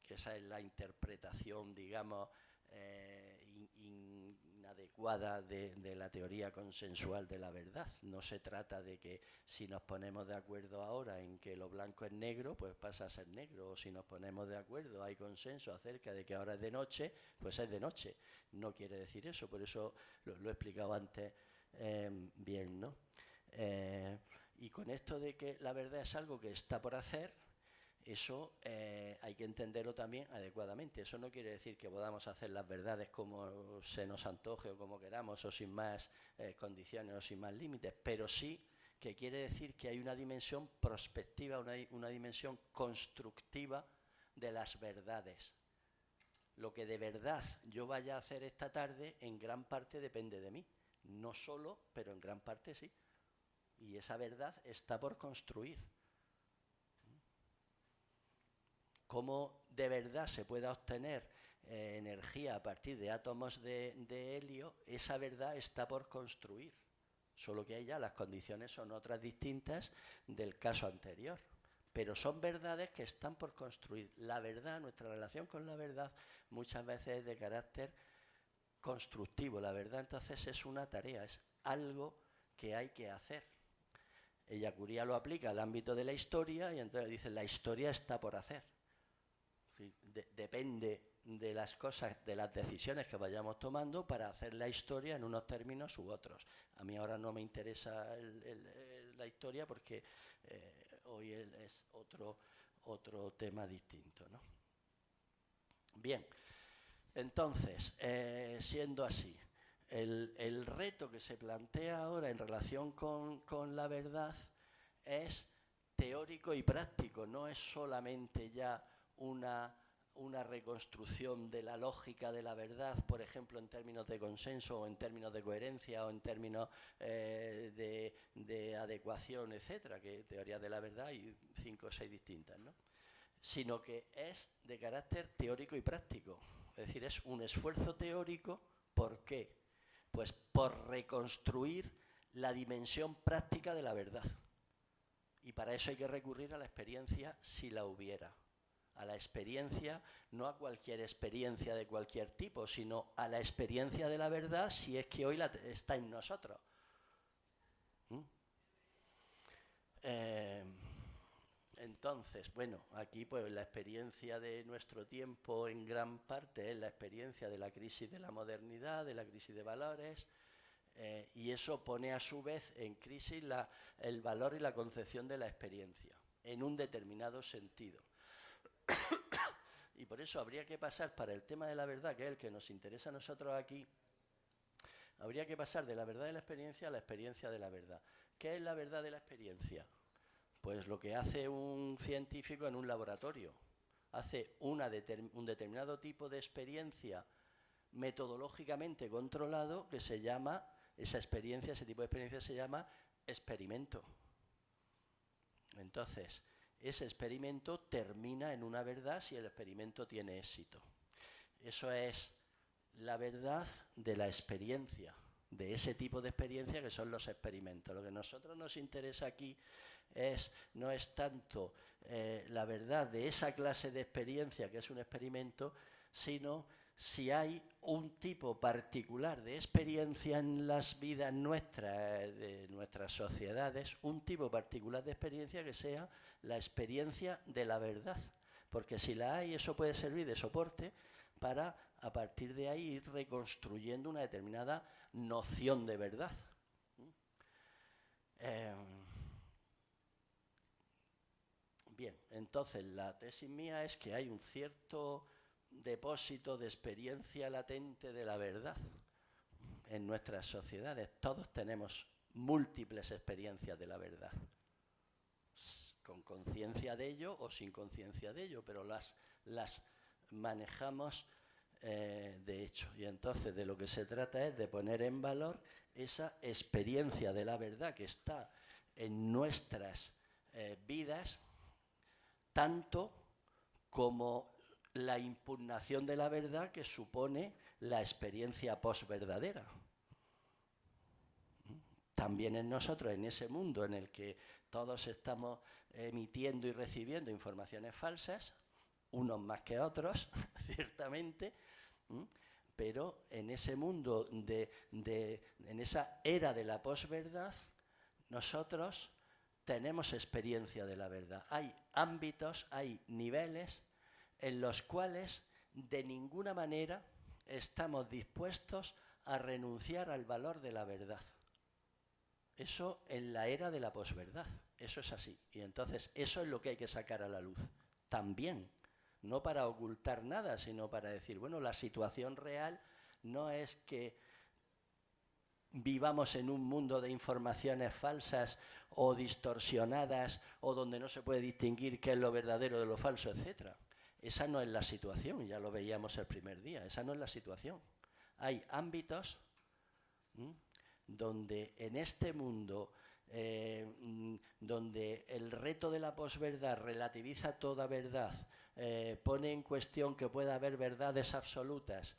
Que esa es la interpretación, digamos, inadecuada de la teoría consensual de la verdad. No se trata de que si nos ponemos de acuerdo ahora en que lo blanco es negro, pues pasa a ser negro, o si nos ponemos de acuerdo, hay consenso acerca de que ahora es de noche, pues es de noche. No quiere decir eso, por eso lo he explicado antes bien, ¿no? Y con esto de que la verdad es algo que está por hacer, eso hay que entenderlo también adecuadamente. Eso no quiere decir que podamos hacer las verdades como se nos antoje o como queramos, o sin más condiciones o sin más límites, pero sí que quiere decir que hay una dimensión prospectiva, una dimensión constructiva de las verdades. Lo que de verdad yo vaya a hacer esta tarde en gran parte depende de mí. No solo, pero en gran parte sí. Y esa verdad está por construir. Cómo de verdad se pueda obtener energía a partir de átomos de helio, esa verdad está por construir. Solo que ahí ya las condiciones son otras distintas del caso anterior. Pero son verdades que están por construir. La verdad, nuestra relación con la verdad, muchas veces es de carácter constructivo. La verdad entonces es una tarea, es algo que hay que hacer. Ellacuría lo aplica al ámbito de la historia y entonces dice, la historia está por hacer. Depende de las cosas, de las decisiones que vayamos tomando para hacer la historia en unos términos u otros. A mí ahora no me interesa la historia porque hoy es otro tema distinto, ¿no? Bien, entonces, siendo así, el reto que se plantea ahora en relación con la verdad es teórico y práctico, no es solamente ya una reconstrucción de la lógica de la verdad, por ejemplo, en términos de consenso o en términos de coherencia o en términos de adecuación, etcétera, que teorías de la verdad hay 5 o 6 distintas, ¿no? Sino que es de carácter teórico y práctico. Es decir, es un esfuerzo teórico. ¿Por qué? Pues por reconstruir la dimensión práctica de la verdad. Y para eso hay que recurrir a la experiencia si la hubiera. A la experiencia, no a cualquier experiencia de cualquier tipo, sino a la experiencia de la verdad si es que hoy está en nosotros. Entonces, bueno, aquí pues la experiencia de nuestro tiempo en gran parte es la experiencia de la crisis de la modernidad, de la crisis de valores, y eso pone a su vez en crisis el valor y la concepción de la experiencia, en un determinado sentido. Y por eso habría que pasar para el tema de la verdad, que es el que nos interesa a nosotros aquí, habría que pasar de la verdad de la experiencia a la experiencia de la verdad. ¿Qué es la verdad de la experiencia? Pues lo que hace un científico en un laboratorio. Hace un determinado tipo de experiencia metodológicamente controlado que se llama, esa experiencia, ese tipo de experiencia se llama experimento. Entonces, ese experimento termina en una verdad si el experimento tiene éxito. Eso es la verdad de la experiencia, de ese tipo de experiencia que son los experimentos. Lo que a nosotros nos interesa aquí no es tanto la verdad de esa clase de experiencia que es un experimento, sino si hay un tipo particular de experiencia en las vidas nuestras, de nuestras sociedades, un tipo particular de experiencia que sea la experiencia de la verdad. Porque si la hay, eso puede servir de soporte para, a partir de ahí, ir reconstruyendo una determinada noción de verdad. Bien, entonces la tesis mía es que hay un cierto depósito de experiencia latente de la verdad en nuestras sociedades. Todos tenemos múltiples experiencias de la verdad, con conciencia de ello o sin conciencia de ello, pero las manejamos de hecho. Y entonces de lo que se trata es de poner en valor esa experiencia de la verdad que está en nuestras vidas, tanto como la impugnación de la verdad que supone la experiencia posverdadera. También en nosotros, en ese mundo en el que todos estamos emitiendo y recibiendo informaciones falsas, unos más que otros, ciertamente, pero en ese mundo, en esa era de la posverdad, nosotros tenemos experiencia de la verdad. Hay ámbitos, hay niveles en los cuales de ninguna manera estamos dispuestos a renunciar al valor de la verdad. Eso en la era de la posverdad, eso es así. Y entonces eso es lo que hay que sacar a la luz. También, no para ocultar nada, sino para decir, bueno, la situación real no es que vivamos en un mundo de informaciones falsas o distorsionadas o donde no se puede distinguir qué es lo verdadero de lo falso, etc. Esa no es la situación, ya lo veíamos el primer día, esa no es la situación. Hay ámbitos donde en este mundo, donde el reto de la posverdad relativiza toda verdad, pone en cuestión que pueda haber verdades absolutas,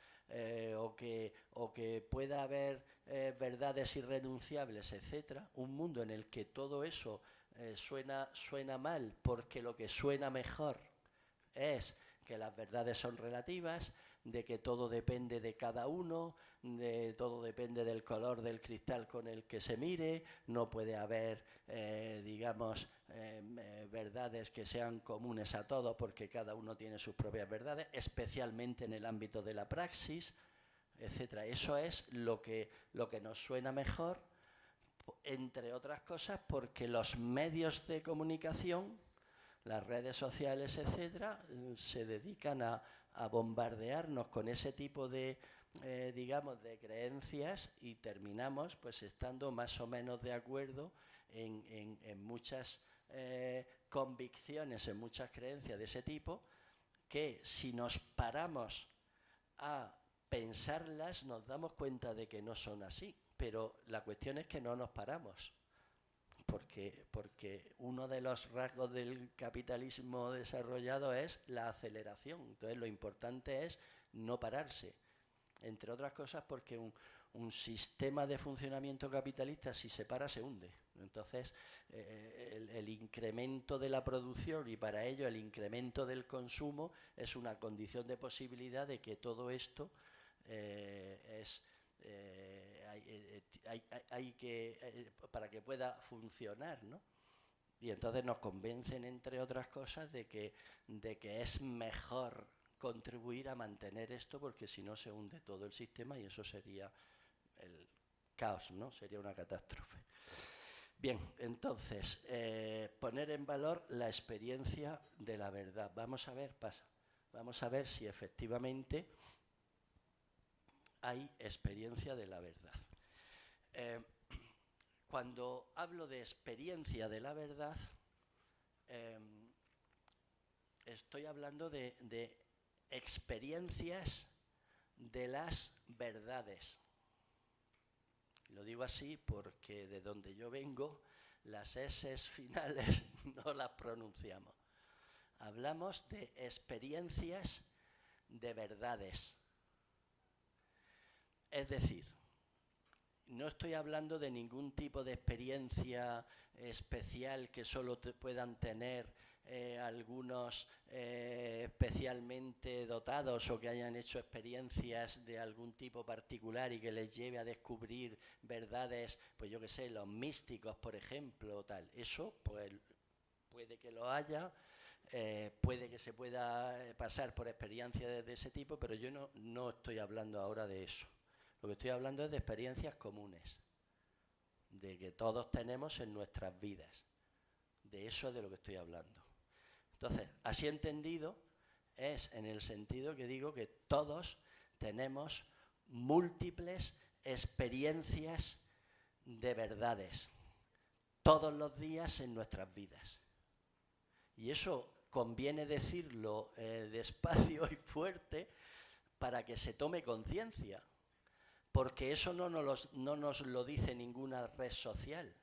o que pueda haber verdades irrenunciables, etc. Un mundo en el que todo eso suena mal porque lo que suena mejor es que las verdades son relativas, de que todo depende de cada uno, todo depende del color del cristal con el que se mire, no puede haber, digamos, verdades que sean comunes a todos porque cada uno tiene sus propias verdades, especialmente en el ámbito de la praxis, etcétera. Eso es lo que nos suena mejor, entre otras cosas, porque los medios de comunicación, las redes sociales, etcétera, se dedican a bombardearnos con ese tipo de, digamos, de creencias, y terminamos pues estando más o menos de acuerdo en muchas convicciones, en muchas creencias de ese tipo, que si nos paramos a pensarlas nos damos cuenta de que no son así, pero la cuestión es que no nos paramos, porque uno de los rasgos del capitalismo desarrollado es la aceleración. Entonces lo importante es no pararse, entre otras cosas porque un sistema de funcionamiento capitalista, si se para, se hunde. Entonces el incremento de la producción, y para ello el incremento del consumo, es una condición de posibilidad de que todo esto hay que para que pueda funcionar, ¿no? Y entonces nos convencen, entre otras cosas, de que es mejor contribuir a mantener esto, porque si no se hunde todo el sistema y eso sería el caos, ¿no? Sería una catástrofe. Bien, entonces, poner en valor la experiencia de la verdad. Vamos a ver si efectivamente hay experiencia de la verdad. Cuando hablo de experiencia de la verdad, estoy hablando de experiencias de las verdades. Lo digo así porque de donde yo vengo, las eses finales no las pronunciamos. Hablamos de experiencias de verdades. Es decir, no estoy hablando de ningún tipo de experiencia especial que solo puedan tener algunos especialmente dotados, o que hayan hecho experiencias de algún tipo particular y que les lleve a descubrir verdades, pues yo qué sé, los místicos, por ejemplo, tal. Eso, pues, puede que lo haya, puede que se pueda pasar por experiencias de ese tipo, pero yo no estoy hablando ahora de eso. Lo que estoy hablando es de experiencias comunes, de que todos tenemos en nuestras vidas. De eso es de lo que estoy hablando. Entonces, así entendido, es en el sentido que digo que todos tenemos múltiples experiencias de verdades, todos los días en nuestras vidas. Y eso conviene decirlo despacio y fuerte para que se tome conciencia, porque eso no nos lo dice ninguna red social.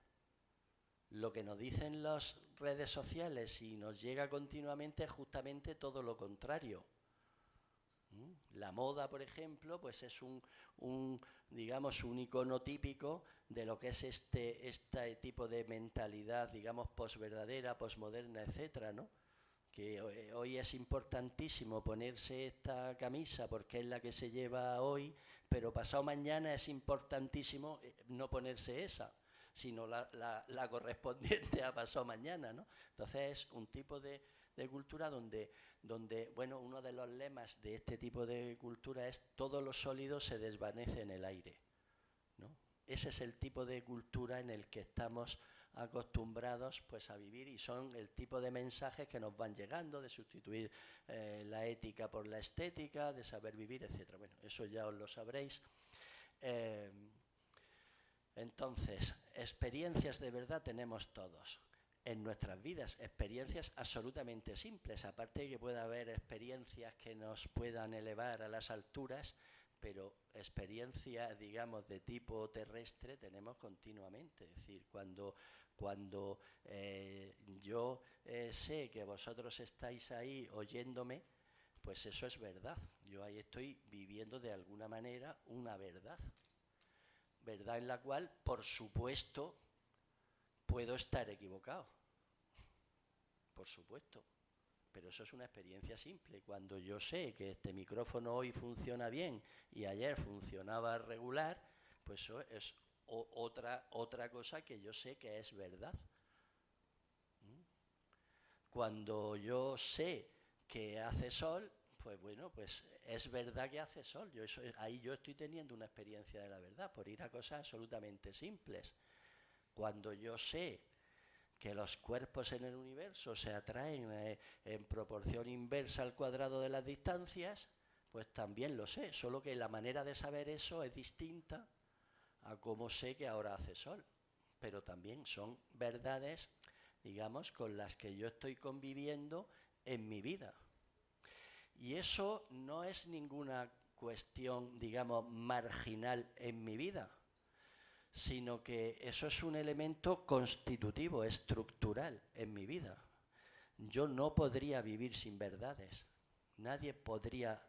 Lo que nos dicen las redes sociales y nos llega continuamente es justamente todo lo contrario. La moda, por ejemplo, pues es digamos, un icono típico de lo que es este tipo de mentalidad, digamos, posverdadera, posmoderna, etcétera, ¿no? Que hoy es importantísimo ponerse esta camisa porque es la que se lleva hoy, pero pasado mañana es importantísimo no ponerse esa, sino la correspondiente a pasado mañana, ¿no? Entonces es un tipo de cultura donde, bueno, uno de los lemas de este tipo de cultura es: todo lo sólido se desvanece en el aire, ¿no? Ese es el tipo de cultura en el que estamos acostumbrados pues a vivir, y son el tipo de mensajes que nos van llegando, de sustituir la ética por la estética, de saber vivir, etcétera. Bueno, eso ya os lo sabréis. Entonces, experiencias de verdad tenemos todos en nuestras vidas, experiencias absolutamente simples, aparte de que pueda haber experiencias que nos puedan elevar a las alturas, pero experiencias, digamos, de tipo terrestre tenemos continuamente. Es decir, cuando yo sé que vosotros estáis ahí oyéndome, pues eso es verdad. Yo ahí estoy viviendo de alguna manera una verdad. Verdad en la cual, por supuesto, puedo estar equivocado. Por supuesto. Pero eso es una experiencia simple. Cuando yo sé que este micrófono hoy funciona bien y ayer funcionaba regular, pues eso es otra cosa que yo sé que es verdad. Cuando yo sé que hace sol, pues bueno, pues es verdad que hace sol. Ahí yo estoy teniendo una experiencia de la verdad, por ir a cosas absolutamente simples. Cuando yo sé que los cuerpos en el universo se atraen en proporción inversa al cuadrado de las distancias, pues también lo sé, solo que la manera de saber eso es distinta a cómo sé que ahora hace sol. Pero también son verdades, digamos, con las que yo estoy conviviendo en mi vida. Y eso no es ninguna cuestión, digamos, marginal en mi vida, sino que eso es un elemento constitutivo, estructural en mi vida. Yo no podría vivir sin verdades. Nadie podría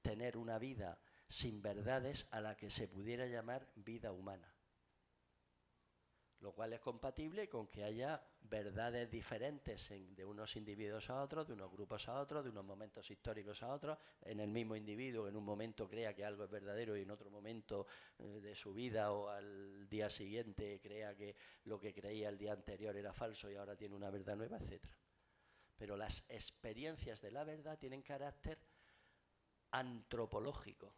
tener una vida sin verdades a la que se pudiera llamar vida humana. Lo cual es compatible con que haya verdades diferentes de unos individuos a otros, de unos grupos a otros, de unos momentos históricos a otros. En el mismo individuo, en un momento crea que algo es verdadero y en otro momento de su vida o al día siguiente crea que lo que creía el día anterior era falso y ahora tiene una verdad nueva, etc. Pero las experiencias de la verdad tienen carácter antropológico.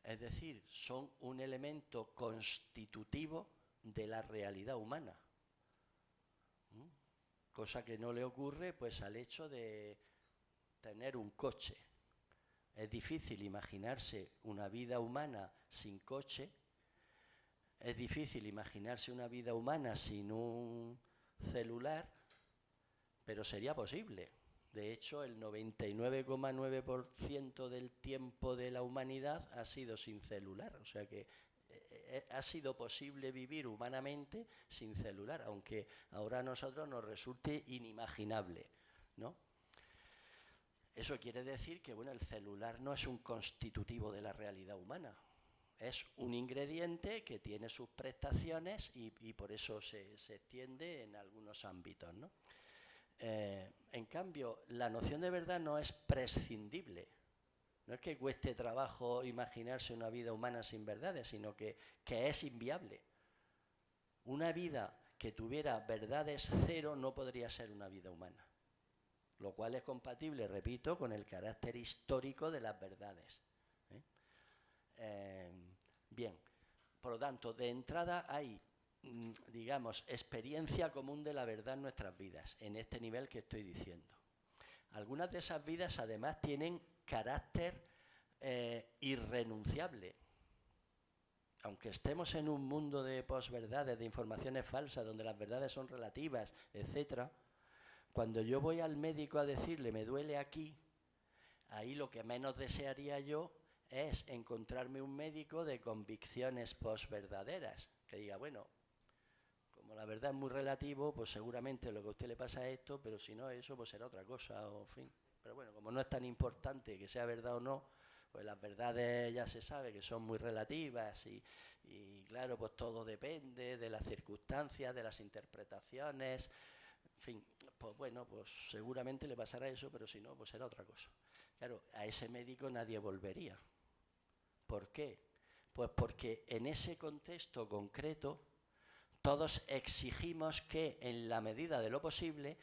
Es decir, son un elemento constitutivo de la realidad humana. Cosa que no le ocurre pues al hecho de tener un coche. Es difícil imaginarse una vida humana sin coche. Es difícil imaginarse una vida humana sin un celular, pero sería posible. De hecho, el 99,9% del tiempo de la humanidad ha sido sin celular. O sea que ha sido posible vivir humanamente sin celular, aunque ahora a nosotros nos resulte inimaginable, ¿no? Eso quiere decir que bueno, el celular no es un constitutivo de la realidad humana. Es un ingrediente que tiene sus prestaciones y por eso se extiende en algunos ámbitos, ¿no? En cambio, la noción de verdad no es prescindible. No es que cueste trabajo imaginarse una vida humana sin verdades, sino que es inviable. Una vida que tuviera verdades cero no podría ser una vida humana. Lo cual es compatible, repito, con el carácter histórico de las verdades. Bien, por lo tanto, de entrada hay, digamos, experiencia común de la verdad en nuestras vidas, en este nivel que estoy diciendo. Algunas de esas vidas, además, tienen carácter irrenunciable. Aunque estemos en un mundo de posverdades, de informaciones falsas, donde las verdades son relativas, etc., cuando yo voy al médico a decirle me duele aquí, ahí lo que menos desearía yo es encontrarme un médico de convicciones posverdaderas, que diga, bueno, como la verdad es muy relativo, pues seguramente lo que a usted le pasa es esto, pero si no eso, pues será otra cosa, o en fin. Pero bueno, como no es tan importante que sea verdad o no, pues las verdades ya se sabe que son muy relativas y claro, pues todo depende de las circunstancias, de las interpretaciones, en fin, pues bueno, pues seguramente le pasará eso, pero si no, pues será otra cosa. Claro, a ese médico nadie volvería. ¿Por qué? Pues porque en ese contexto concreto todos exigimos que, en la medida de lo posible,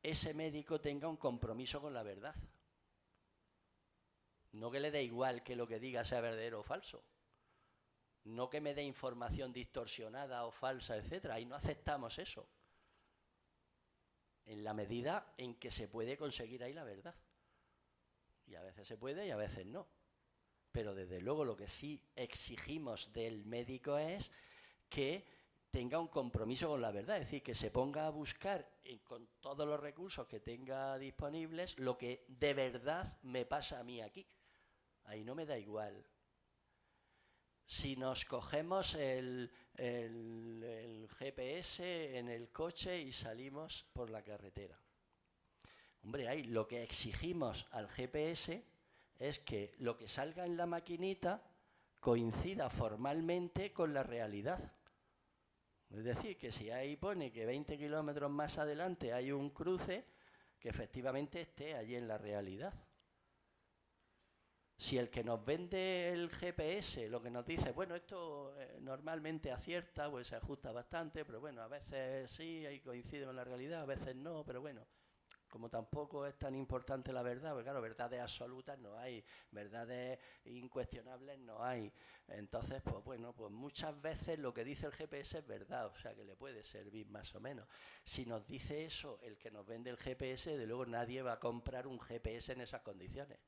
ese médico tenga un compromiso con la verdad. No que le dé igual que lo que diga sea verdadero o falso. No que me dé información distorsionada o falsa, etc. Ahí no aceptamos eso. En la medida en que se puede conseguir ahí la verdad. Y a veces se puede y a veces no. Pero desde luego lo que sí exigimos del médico es que tenga un compromiso con la verdad, es decir, que se ponga a buscar con todos los recursos que tenga disponibles lo que de verdad me pasa a mí aquí. Ahí no me da igual. Si nos cogemos el GPS en el coche y salimos por la carretera. Hombre, ahí lo que exigimos al GPS es que lo que salga en la maquinita coincida formalmente con la realidad. Es decir, que si ahí pone que 20 kilómetros más adelante hay un cruce, que efectivamente esté allí en la realidad. Si el que nos vende el GPS lo que nos dice, bueno, esto normalmente acierta, pues se ajusta bastante, pero bueno, a veces sí, ahí coincide con la realidad, a veces no, pero bueno, como tampoco es tan importante la verdad, porque claro, verdades absolutas no hay, verdades incuestionables no hay. Entonces, pues bueno, pues muchas veces lo que dice el GPS es verdad, o sea que le puede servir más o menos. Si nos dice eso el que nos vende el GPS, de luego nadie va a comprar un GPS en esas condiciones.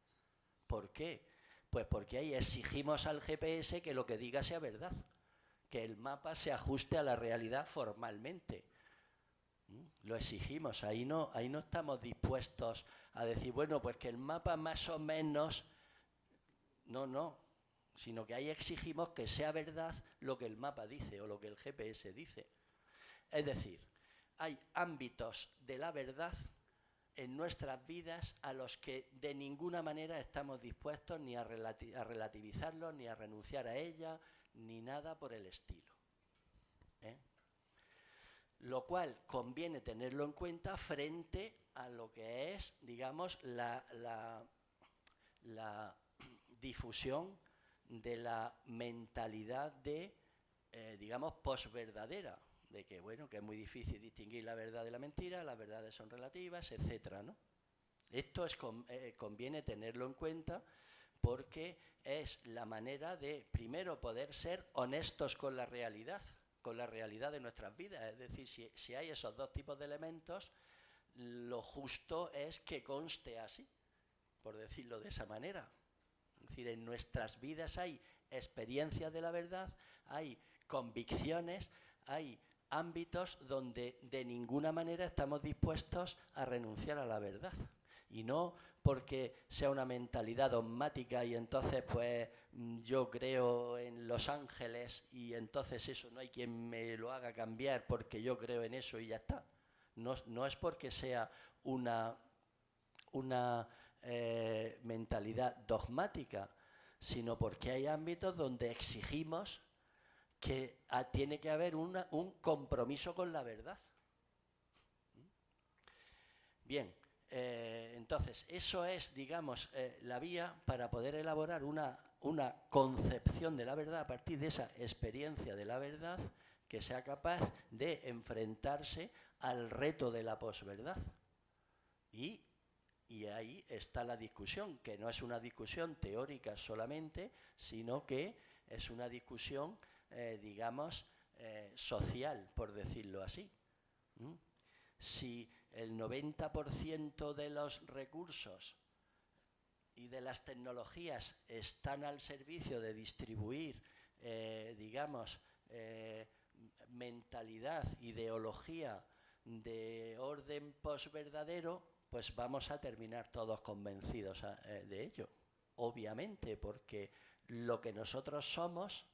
¿Por qué? Pues porque ahí exigimos al GPS que lo que diga sea verdad, que el mapa se ajuste a la realidad formalmente. Lo exigimos, ahí no estamos dispuestos a decir, bueno, pues que el mapa más o menos, no, sino que ahí exigimos que sea verdad lo que el mapa dice o lo que el GPS dice. Es decir, hay ámbitos de la verdad en nuestras vidas a los que de ninguna manera estamos dispuestos ni a relativizarlos, ni a renunciar a ella, ni nada por el estilo. Lo cual conviene tenerlo en cuenta frente a lo que es, digamos, la difusión de la mentalidad de, digamos, posverdadera, de que, bueno, que es muy difícil distinguir la verdad de la mentira, las verdades son relativas, etcétera, ¿no? Esto conviene tenerlo en cuenta porque es la manera de, primero, poder ser honestos con la realidad de nuestras vidas. Es decir, si hay esos dos tipos de elementos, lo justo es que conste así, por decirlo de esa manera. Es decir, en nuestras vidas hay experiencias de la verdad, hay convicciones, hay ámbitos donde de ninguna manera estamos dispuestos a renunciar a la verdad. Y no porque sea una mentalidad dogmática y entonces pues yo creo en los ángeles y entonces eso no hay quien me lo haga cambiar porque yo creo en eso y ya está. No es porque sea una mentalidad dogmática, sino porque hay ámbitos donde exigimos que tiene que haber un compromiso con la verdad. Bien, entonces eso es, digamos, la vía para poder elaborar una concepción de la verdad a partir de esa experiencia de la verdad que sea capaz de enfrentarse al reto de la posverdad. Y ahí está la discusión, que no es una discusión teórica solamente, sino que es una discusión, digamos, social, por decirlo así. Si el 90% de los recursos y de las tecnologías están al servicio de distribuir, digamos, mentalidad, ideología de orden posverdadero, pues vamos a terminar todos convencidos de ello, obviamente, porque lo que nosotros somos,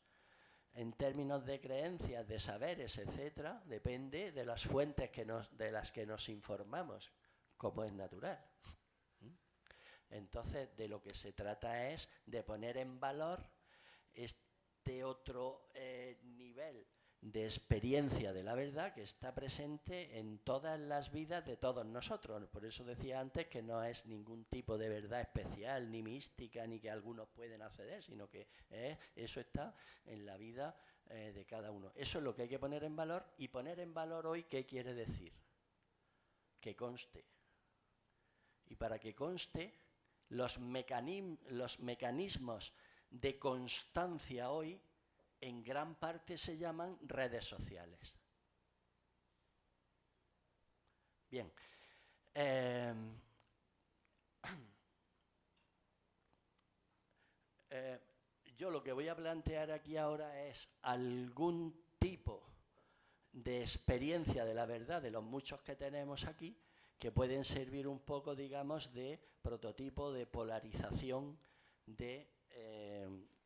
en términos de creencias, de saberes, etcétera, depende de las fuentes de las que nos informamos, como es natural. Entonces, de lo que se trata es de poner en valor este otro nivel de experiencia de la verdad que está presente en todas las vidas de todos nosotros. Por eso decía antes que no es ningún tipo de verdad especial, ni mística, ni que algunos pueden acceder, sino que eso está en la vida de cada uno. Eso es lo que hay que poner en valor. Y poner en valor hoy, ¿qué quiere decir? Que conste. Y para que conste, los mecanismos de constancia hoy en gran parte se llaman redes sociales. Bien. Yo lo que voy a plantear aquí ahora es algún tipo de experiencia de la verdad, de los muchos que tenemos aquí, que pueden servir un poco, digamos, de prototipo de polarización de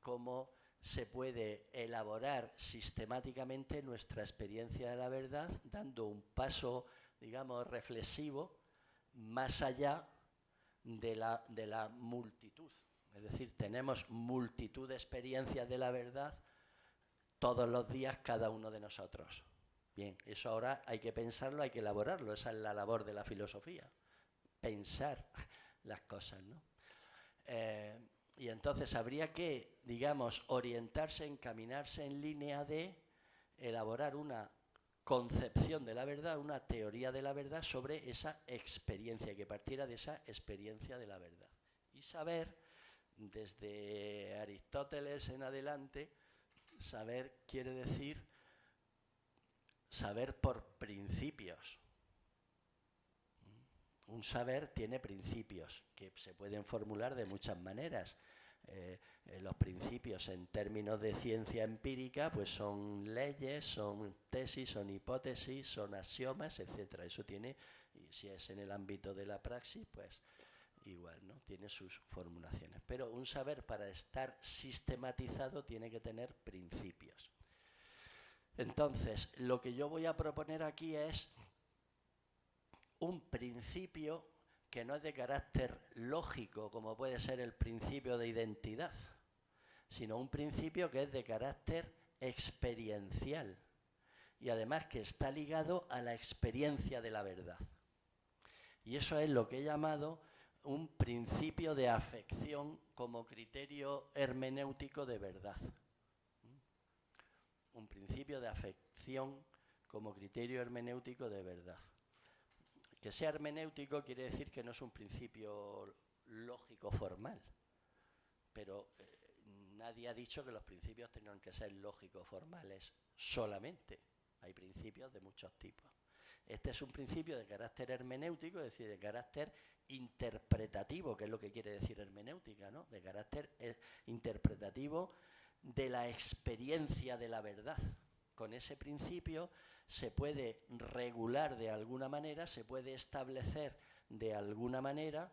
cómo se puede elaborar sistemáticamente nuestra experiencia de la verdad, dando un paso, digamos, reflexivo más allá de la multitud. Es decir, tenemos multitud de experiencias de la verdad todos los días cada uno de nosotros. Bien, eso ahora hay que pensarlo, hay que elaborarlo, esa es la labor de la filosofía, pensar las cosas, ¿no? Y entonces habría que, digamos, orientarse, encaminarse en línea de elaborar una concepción de la verdad, una teoría de la verdad sobre esa experiencia, que partiera de esa experiencia de la verdad. Y saber, desde Aristóteles en adelante, saber quiere decir saber por principios. Un saber tiene principios que se pueden formular de muchas maneras. Los principios en términos de ciencia empírica pues son leyes, son tesis, son hipótesis, son axiomas, etc. Eso tiene, y si es en el ámbito de la praxis, pues igual, ¿no? Tiene sus formulaciones. Pero un saber, para estar sistematizado, tiene que tener principios. Entonces, lo que yo voy a proponer aquí es un principio que no es de carácter lógico, como puede ser el principio de identidad, sino un principio que es de carácter experiencial y además que está ligado a la experiencia de la verdad. Y eso es lo que he llamado un principio de afección como criterio hermenéutico de verdad. Un principio de afección como criterio hermenéutico de verdad. Que sea hermenéutico quiere decir que no es un principio lógico formal, pero nadie ha dicho que los principios tengan que ser lógico formales solamente. Hay principios de muchos tipos. Este es un principio de carácter hermenéutico, es decir, de carácter interpretativo, que es lo que quiere decir hermenéutica, ¿no? De carácter interpretativo de la experiencia de la verdad. Con ese principio se puede regular de alguna manera, se puede establecer de alguna manera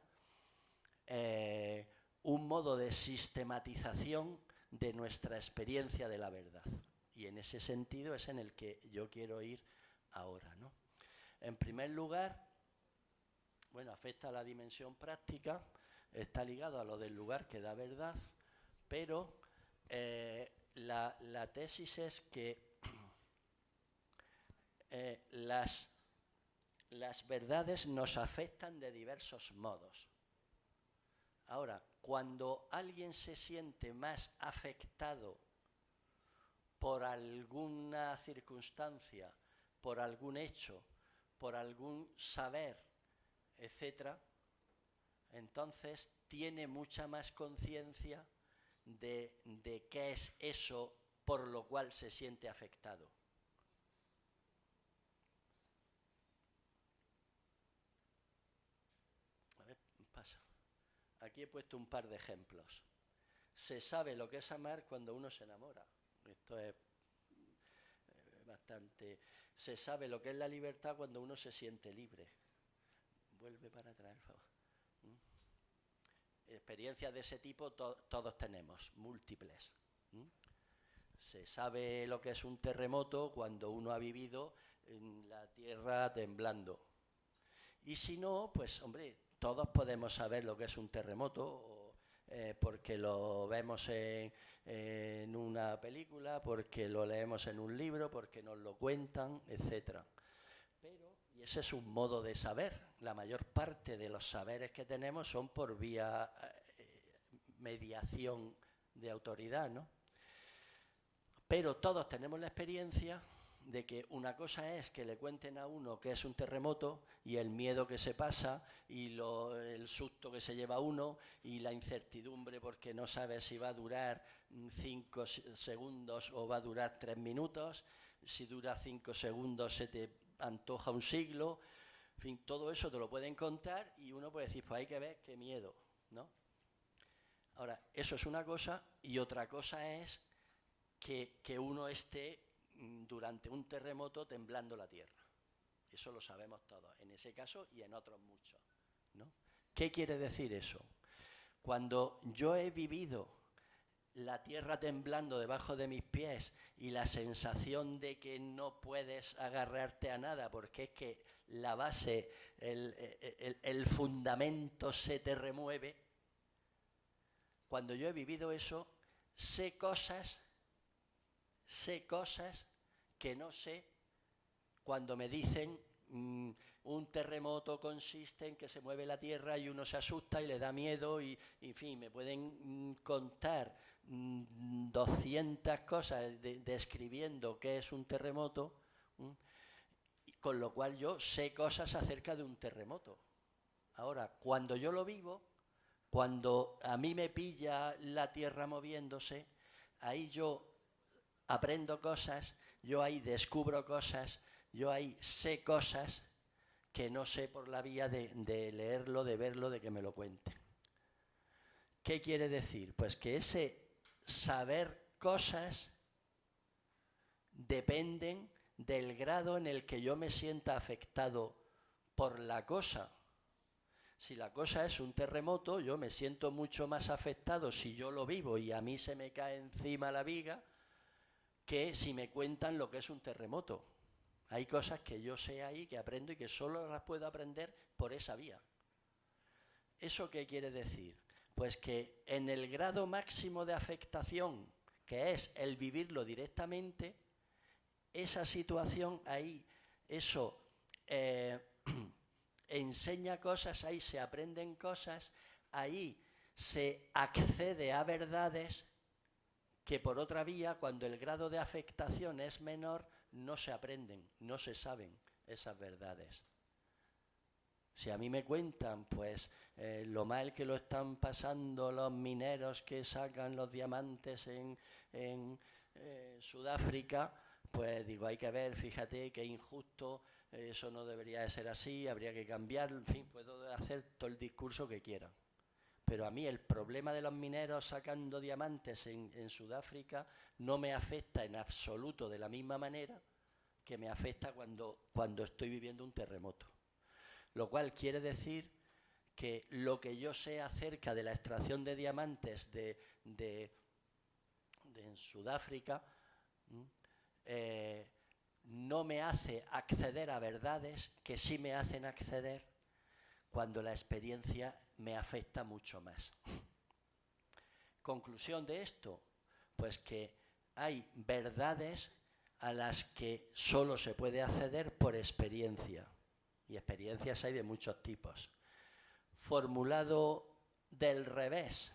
un modo de sistematización de nuestra experiencia de la verdad. Y en ese sentido es en el que yo quiero ir ahora, ¿no? En primer lugar, bueno, afecta a la dimensión práctica, está ligado a lo del lugar que da verdad, pero la tesis es que las verdades nos afectan de diversos modos. Ahora, cuando alguien se siente más afectado por alguna circunstancia, por algún hecho, por algún saber, etc., entonces tiene mucha más conciencia de qué es eso por lo cual se siente afectado. A ver, pasa. Aquí he puesto un par de ejemplos. Se sabe lo que es amar cuando uno se enamora. Esto es bastante... Se sabe lo que es la libertad cuando uno se siente libre. Vuelve para atrás, por favor. Experiencias de ese tipo todos tenemos, múltiples. Se sabe lo que es un terremoto cuando uno ha vivido en la tierra temblando. Y si no, pues hombre, todos podemos saber lo que es un terremoto, porque lo vemos en una película, porque lo leemos en un libro, porque nos lo cuentan, etc. Y ese es un modo de saber. La mayor parte de los saberes que tenemos son por vía mediación de autoridad, ¿no? Pero todos tenemos la experiencia de que una cosa es que le cuenten a uno que es un terremoto y el miedo que se pasa y el susto que se lleva uno y la incertidumbre porque no sabe si va a durar 5 segundos o va a durar 3 minutos, si dura 5 segundos se te antoja un siglo, en fin, todo eso te lo pueden contar y uno puede decir, pues hay que ver qué miedo, ¿no? Ahora, eso es una cosa y otra cosa es que uno esté durante un terremoto temblando la tierra. Eso lo sabemos todos, en ese caso y en otros muchos, ¿no? ¿Qué quiere decir eso? Cuando yo he vivido la tierra temblando debajo de mis pies y la sensación de que no puedes agarrarte a nada porque es que la base, el fundamento se te remueve, cuando yo he vivido eso, sé cosas que no sé cuando me dicen un terremoto consiste en que se mueve la tierra y uno se asusta y le da miedo y en fin, me pueden contar 200 cosas describiendo qué es un terremoto, con lo cual yo sé cosas acerca de un terremoto. Ahora, cuando yo lo vivo, cuando a mí me pilla la tierra moviéndose, ahí yo aprendo cosas, yo ahí descubro cosas, yo ahí sé cosas que no sé por la vía de leerlo, de verlo, de que me lo cuenten. ¿Qué quiere decir? Pues que ese saber cosas dependen del grado en el que yo me sienta afectado por la cosa. Si la cosa es un terremoto, yo me siento mucho más afectado si yo lo vivo y a mí se me cae encima la viga que si me cuentan lo que es un terremoto. Hay cosas que yo sé ahí, que aprendo y que solo las puedo aprender por esa vía. ¿Eso qué quiere decir? Pues que en el grado máximo de afectación, que es el vivirlo directamente, esa situación ahí, eso enseña cosas, ahí se aprenden cosas, ahí se accede a verdades que por otra vía, cuando el grado de afectación es menor, no se aprenden, no se saben esas verdades. Si a mí me cuentan, pues, lo mal que lo están pasando los mineros que sacan los diamantes en Sudáfrica, pues digo, hay que ver, fíjate, qué injusto, eso no debería de ser así, habría que cambiar, en fin, puedo hacer todo el discurso que quiera. Pero a mí el problema de los mineros sacando diamantes en Sudáfrica no me afecta en absoluto de la misma manera que me afecta cuando estoy viviendo un terremoto. Lo cual quiere decir que lo que yo sé acerca de la extracción de diamantes en Sudáfrica no me hace acceder a verdades que sí me hacen acceder cuando la experiencia me afecta mucho más. Conclusión de esto, pues que hay verdades a las que solo se puede acceder por experiencia. Y experiencias hay de muchos tipos. Formulado del revés.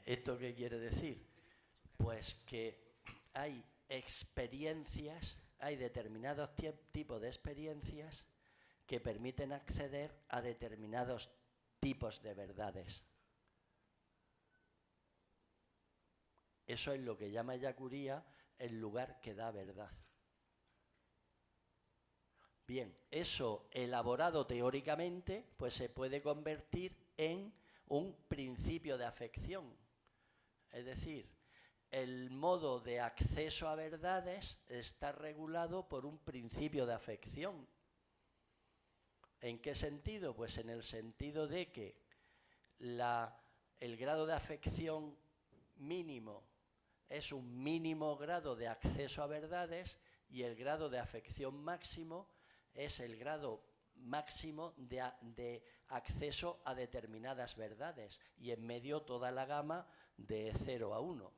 ¿Esto qué quiere decir? Pues que hay experiencias, hay determinados tipos de experiencias que permiten acceder a determinados tipos de verdades. Eso es lo que llama Yacuría el lugar que da verdad. Bien, eso elaborado teóricamente, pues se puede convertir en un principio de afección. Es decir, el modo de acceso a verdades está regulado por un principio de afección. ¿En qué sentido? Pues en el sentido de que el grado de afección mínimo es un mínimo grado de acceso a verdades y el grado de afección máximo es el grado máximo de acceso a determinadas verdades y en medio toda la gama de 0 a 1.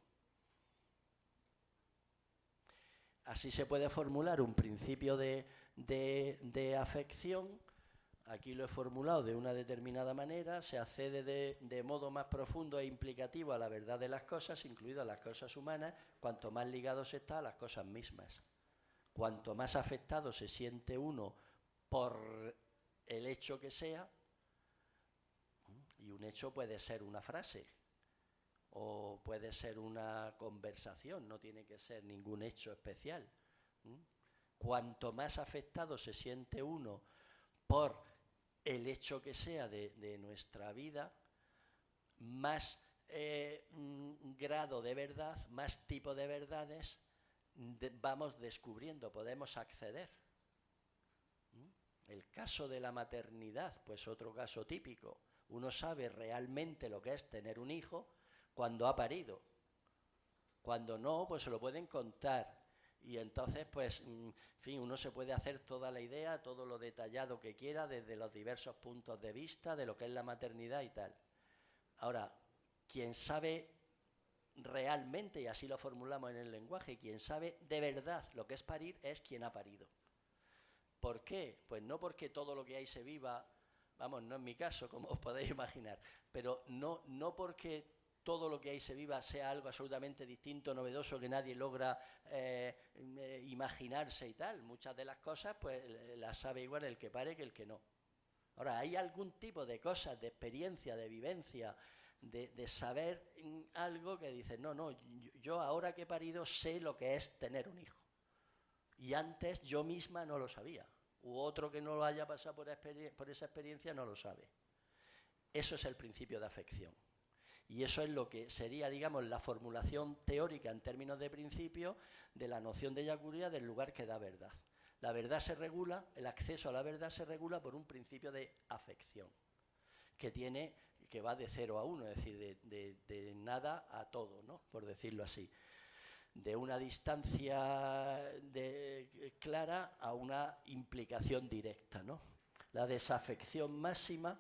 Así se puede formular un principio de afección. Aquí lo he formulado de una determinada manera, se accede de modo más profundo e implicativo a la verdad de las cosas, incluidas las cosas humanas, cuanto más ligados está a las cosas mismas. Cuanto más afectado se siente uno por el hecho que sea, y un hecho puede ser una frase, o puede ser una conversación, no tiene que ser ningún hecho especial. Cuanto más afectado se siente uno por el hecho que sea de nuestra vida, más grado de verdad, más tipo de verdades vamos descubriendo, podemos acceder. El caso de la maternidad, pues otro caso típico. Uno sabe realmente lo que es tener un hijo cuando ha parido. Cuando no, pues se lo pueden contar. Y entonces, pues, en fin, uno se puede hacer toda la idea, todo lo detallado que quiera, desde los diversos puntos de vista, de lo que es la maternidad y tal. Ahora, quien sabe realmente, y así lo formulamos en el lenguaje, quien sabe de verdad lo que es parir es quien ha parido. ¿Por qué? Pues no porque todo lo que hay se viva, vamos, no en mi caso, como os podéis imaginar, pero no porque todo lo que ahí se viva sea algo absolutamente distinto, novedoso, que nadie logra imaginarse y tal. Muchas de las cosas, pues, las sabe igual el que pare que el que no. Ahora, hay algún tipo de cosas, de experiencia, de vivencia, de saber algo que dice, no, yo ahora que he parido sé lo que es tener un hijo. Y antes yo misma no lo sabía. U otro que no lo haya pasado por esa experiencia no lo sabe. Eso es el principio de afección. Y eso es lo que sería, digamos, la formulación teórica en términos de principio de la noción de yacuría del lugar que da verdad. La verdad se regula, el acceso a la verdad se regula por un principio de afección, que va de 0 a 1, es decir, de nada a todo, ¿no? Por decirlo así. De una distancia clara a una implicación directa, ¿no? La desafección máxima,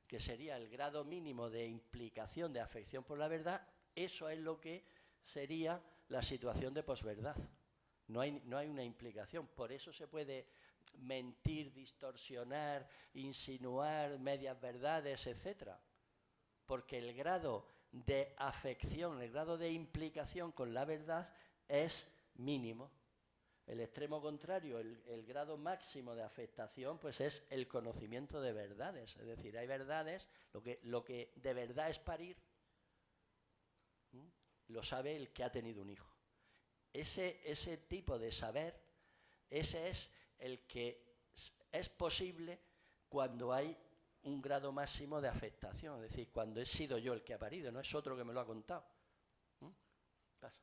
que sería el grado mínimo de implicación, de afección por la verdad, eso es lo que sería la situación de posverdad. No hay una implicación, por eso se puede mentir, distorsionar, insinuar medias verdades, etc. Porque el grado de afección, el grado de implicación con la verdad es mínimo. El extremo contrario, el grado máximo de afectación, pues es el conocimiento de verdades. Es decir, hay verdades, lo que de verdad es parir, lo sabe el que ha tenido un hijo. Ese tipo de saber, ese es el que es posible cuando hay un grado máximo de afectación, es decir, cuando he sido yo el que ha parido, no es otro que me lo ha contado. Pasa.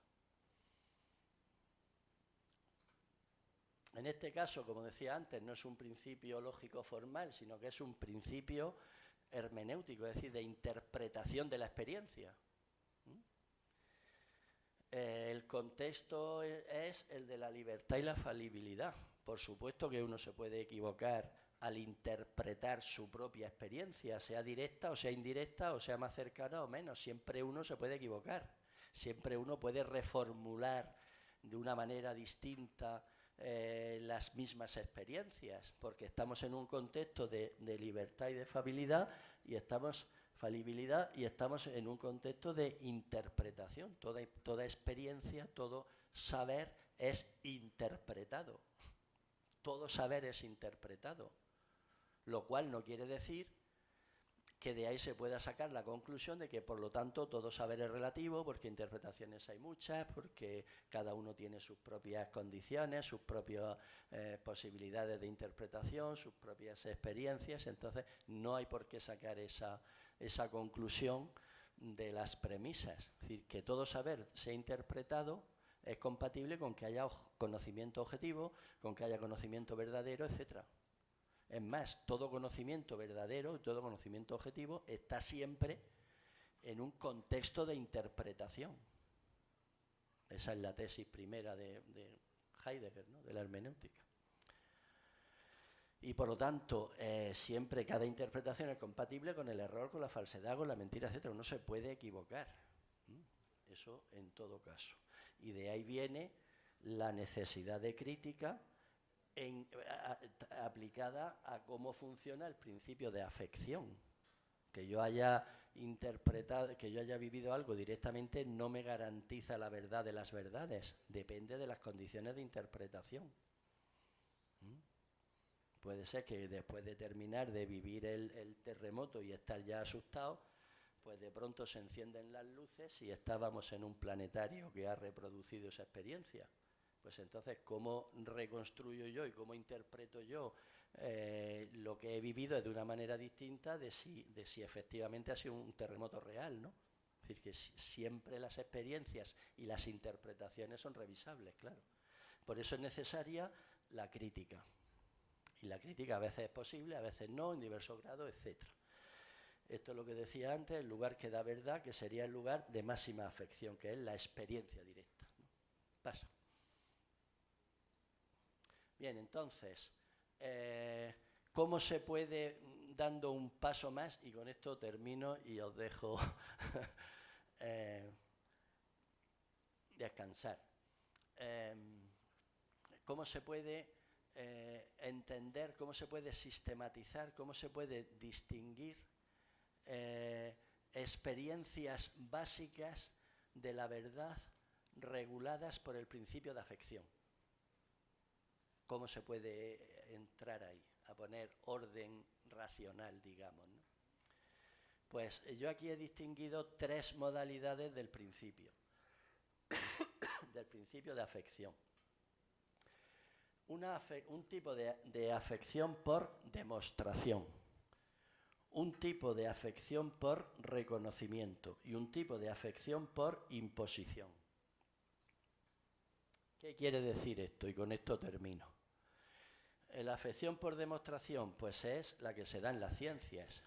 En este caso, como decía antes, no es un principio lógico formal, sino que es un principio hermenéutico, es decir, de interpretación de la experiencia. El contexto es el de la libertad y la falibilidad. Por supuesto que uno se puede equivocar al interpretar su propia experiencia, sea directa o sea indirecta, o sea más cercana o menos. Siempre uno se puede equivocar. Siempre uno puede reformular de una manera distinta las mismas experiencias, porque estamos en un contexto de libertad y de falibilidad y estamos en un contexto de interpretación. Toda experiencia, todo saber es interpretado. Todo saber es interpretado, lo cual no quiere decir que de ahí se pueda sacar la conclusión de que, por lo tanto, todo saber es relativo, porque interpretaciones hay muchas, porque cada uno tiene sus propias condiciones, sus propias posibilidades de interpretación, sus propias experiencias. Entonces, no hay por qué sacar esa conclusión de las premisas. Es decir, que todo saber sea interpretado es compatible con que haya conocimiento objetivo, con que haya conocimiento verdadero, etc. Es más, todo conocimiento verdadero y todo conocimiento objetivo está siempre en un contexto de interpretación. Esa es la tesis primera de Heidegger, ¿no?, de la hermenéutica. Y por lo tanto, siempre cada interpretación es compatible con el error, con la falsedad, con la mentira, etc. Uno se puede equivocar. Eso en todo caso. Y de ahí viene la necesidad de crítica aplicada a cómo funciona el principio de afección. Que yo haya interpretado, que yo haya vivido algo directamente no me garantiza la verdad de las verdades. Depende de las condiciones de interpretación. Puede ser que después de terminar de vivir el terremoto y estar ya asustado, pues de pronto se encienden las luces y estábamos en un planetario que ha reproducido esa experiencia. Pues entonces, ¿cómo reconstruyo yo y cómo interpreto yo lo que he vivido de una manera distinta de si efectivamente ha sido un terremoto real, ¿no? Es decir, que siempre las experiencias y las interpretaciones son revisables, claro. Por eso es necesaria la crítica. Y la crítica a veces es posible, a veces no, en diversos grados, etc. Esto es lo que decía antes, el lugar que da verdad, que sería el lugar de máxima afección, que es la experiencia directa, ¿no? Pasa. Bien, entonces, ¿cómo se puede, dando un paso más, y con esto termino y os dejo descansar? ¿Cómo se puede entender, cómo se puede sistematizar, cómo se puede distinguir experiencias básicas de la verdad reguladas por el principio de afección? ¿Cómo se puede entrar ahí, a poner orden racional, digamos, ¿no? Pues yo aquí he distinguido 3 modalidades del principio, del principio de afección. Un tipo de afección por demostración, un tipo de afección por reconocimiento y un tipo de afección por imposición. ¿Qué quiere decir esto? Y con esto termino. La afección por demostración, pues es la que se da en las ciencias.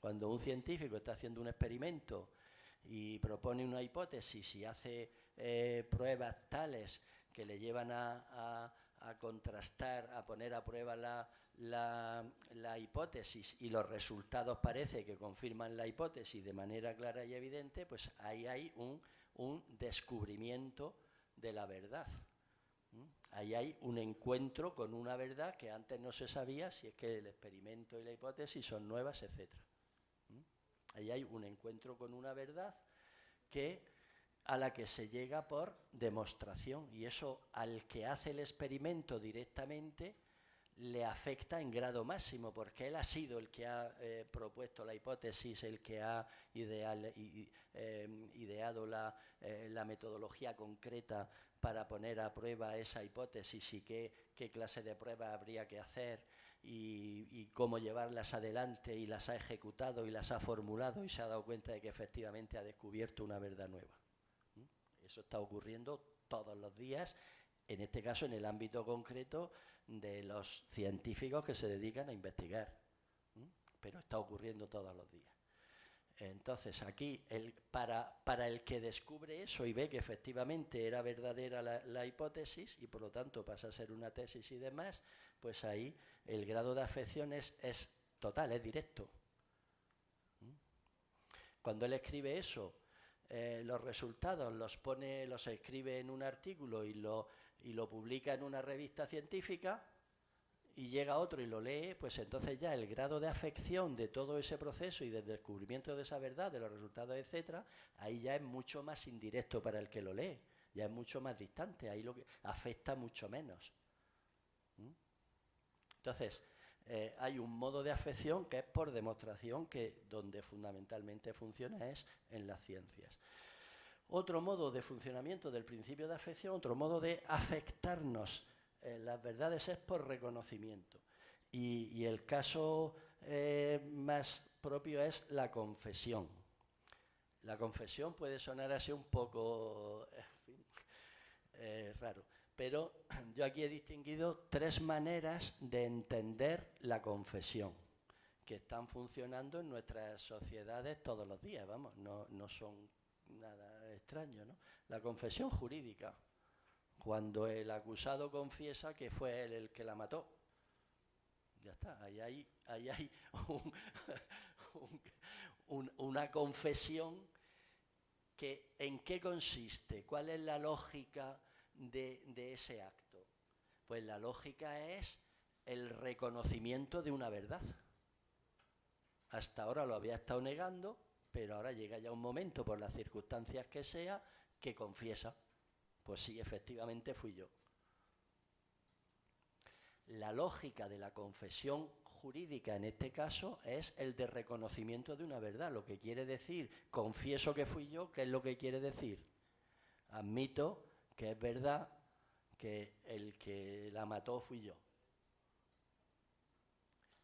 Cuando un científico está haciendo un experimento y propone una hipótesis y hace pruebas tales que le llevan a contrastar, a poner a prueba la hipótesis, y los resultados parece que confirman la hipótesis de manera clara y evidente, pues ahí hay un descubrimiento de la verdad. Ahí hay un encuentro con una verdad que antes no se sabía, si es que el experimento y la hipótesis son nuevas, etc. Ahí hay un encuentro con una verdad a la que se llega por demostración, y eso al que hace el experimento directamente le afecta en grado máximo, porque él ha sido el que ha propuesto la hipótesis, el que ha ideado la metodología concreta para poner a prueba esa hipótesis, y qué clase de pruebas habría que hacer y cómo llevarlas adelante, y las ha ejecutado y las ha formulado, y se ha dado cuenta de que efectivamente ha descubierto una verdad nueva. Eso está ocurriendo todos los días, en este caso en el ámbito concreto de los científicos que se dedican a investigar, pero está ocurriendo todos los días. Entonces aquí, para el que descubre eso y ve que efectivamente era verdadera la hipótesis, y por lo tanto pasa a ser una tesis y demás, pues ahí el grado de afección es total, es directo. Cuando él escribe eso, los resultados los escribe en un artículo y lo publica en una revista científica, y llega otro y lo lee, pues entonces ya el grado de afección de todo ese proceso y del descubrimiento de esa verdad, de los resultados, etcétera, ahí ya es mucho más indirecto para el que lo lee, ya es mucho más distante, ahí lo que afecta mucho menos. Entonces, hay un modo de afección que es por demostración, que donde fundamentalmente funciona es en las ciencias. Otro modo de funcionamiento del principio de afección, otro modo de afectarnos las verdades, es por reconocimiento. Y el caso más propio es la confesión. La confesión puede sonar así un poco raro, pero yo aquí he distinguido 3 maneras de entender la confesión que están funcionando en nuestras sociedades todos los días, vamos, no son nada extraño, ¿no? La confesión jurídica, cuando el acusado confiesa que fue él el que la mató. Ya está, ahí hay una confesión que, ¿en qué consiste? ¿Cuál es la lógica de ese acto? Pues la lógica es el reconocimiento de una verdad. Hasta ahora lo había estado negando, pero ahora llega ya un momento, por las circunstancias que sea, que confiesa. Pues sí, efectivamente fui yo. La lógica de la confesión jurídica en este caso es el de reconocimiento de una verdad. Lo que quiere decir, confieso que fui yo, ¿qué es lo que quiere decir? Admito que es verdad que el que la mató fui yo.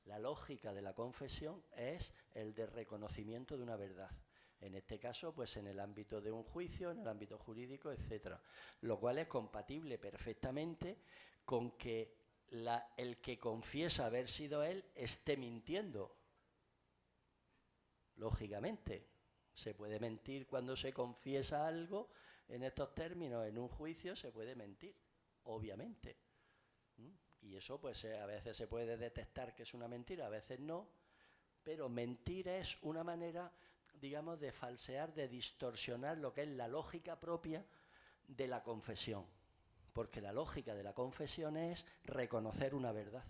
La lógica de la confesión es el de reconocimiento de una verdad. En este caso, pues en el ámbito de un juicio, en el ámbito jurídico, etc. Lo cual es compatible perfectamente con que el que confiesa haber sido él esté mintiendo. lógicamente. Se puede mentir cuando se confiesa algo, en estos términos, en un juicio se puede mentir, obviamente. Y eso pues a veces se puede detectar que es una mentira, a veces no, pero mentir es una manera, digamos, de falsear, de distorsionar lo que es la lógica propia de la confesión. Porque la lógica de la confesión es reconocer una verdad.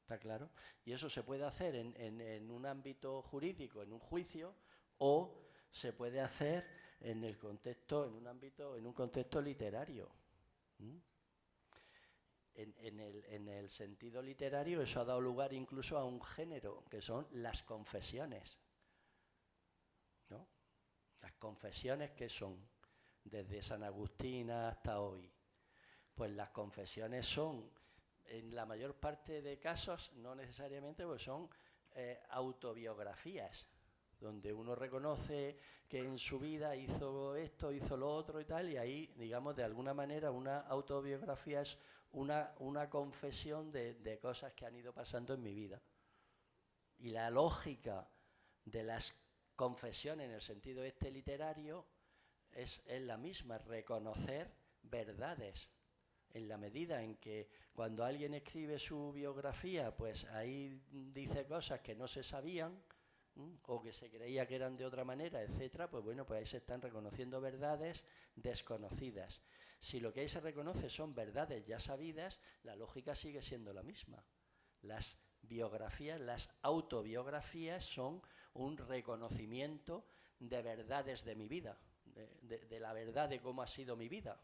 ¿Está claro? Y eso se puede hacer en un ámbito jurídico, en un juicio, o se puede hacer en el contexto, en un contexto literario. En el sentido literario eso ha dado lugar incluso a un género, que son las confesiones, ¿no? Las confesiones, que son desde San Agustín hasta hoy. Pues las confesiones son, en la mayor parte de casos, no necesariamente, pues son autobiografías, donde uno reconoce que en su vida hizo esto, hizo lo otro y tal, y ahí, digamos, de alguna manera una autobiografía es una confesión de cosas que han ido pasando en mi vida. Y la lógica de las confesiones en el sentido este literario es la misma, reconocer verdades. En la medida en que cuando alguien escribe su biografía, pues ahí dice cosas que no se sabían, o que se creía que eran de otra manera, etcétera, pues bueno, pues ahí se están reconociendo verdades desconocidas. Si lo que ahí se reconoce son verdades ya sabidas, la lógica sigue siendo la misma. Las biografías, las autobiografías son un reconocimiento de verdades de mi vida, de la verdad de cómo ha sido mi vida.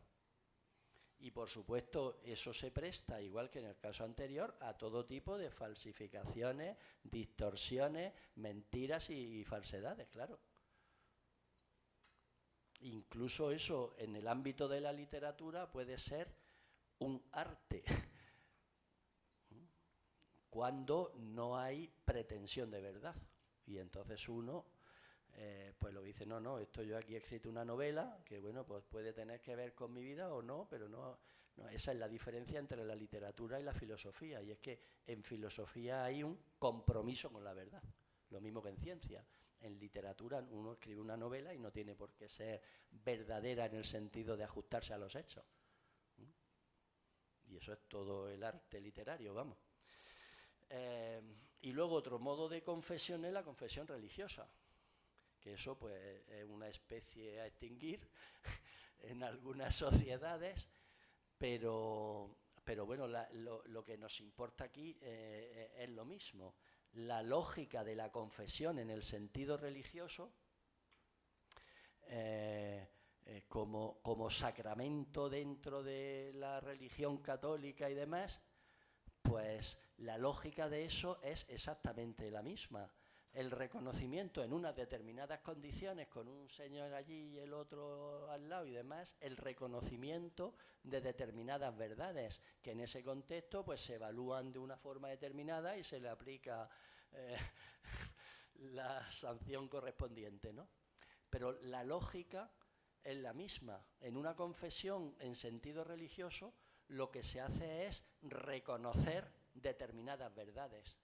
Y por supuesto eso se presta, igual que en el caso anterior, a todo tipo de falsificaciones, distorsiones, mentiras y falsedades, claro. Incluso eso en el ámbito de la literatura puede ser un arte, cuando no hay pretensión de verdad. Y entonces uno pues lo dice, no, esto yo aquí he escrito una novela que bueno, pues puede tener que ver con mi vida o no, pero no, esa es la diferencia entre la literatura y la filosofía, y es que en filosofía hay un compromiso con la verdad, lo mismo que en ciencia. En literatura uno escribe una novela y no tiene por qué ser verdadera en el sentido de ajustarse a los hechos. Y eso es todo el arte literario, vamos. Y luego otro modo de confesión es la confesión religiosa, que eso pues es una especie a extinguir en algunas sociedades, pero bueno, lo que nos importa aquí es lo mismo. La lógica de la confesión en el sentido religioso, como sacramento dentro de la religión católica y demás, pues la lógica de eso es exactamente la misma. El reconocimiento en unas determinadas condiciones, con un señor allí y el otro al lado y demás, el reconocimiento de determinadas verdades, que en ese contexto pues se evalúan de una forma determinada y se le aplica la sanción correspondiente, ¿no? Pero la lógica es la misma. En una confesión en sentido religioso, lo que se hace es reconocer determinadas verdades.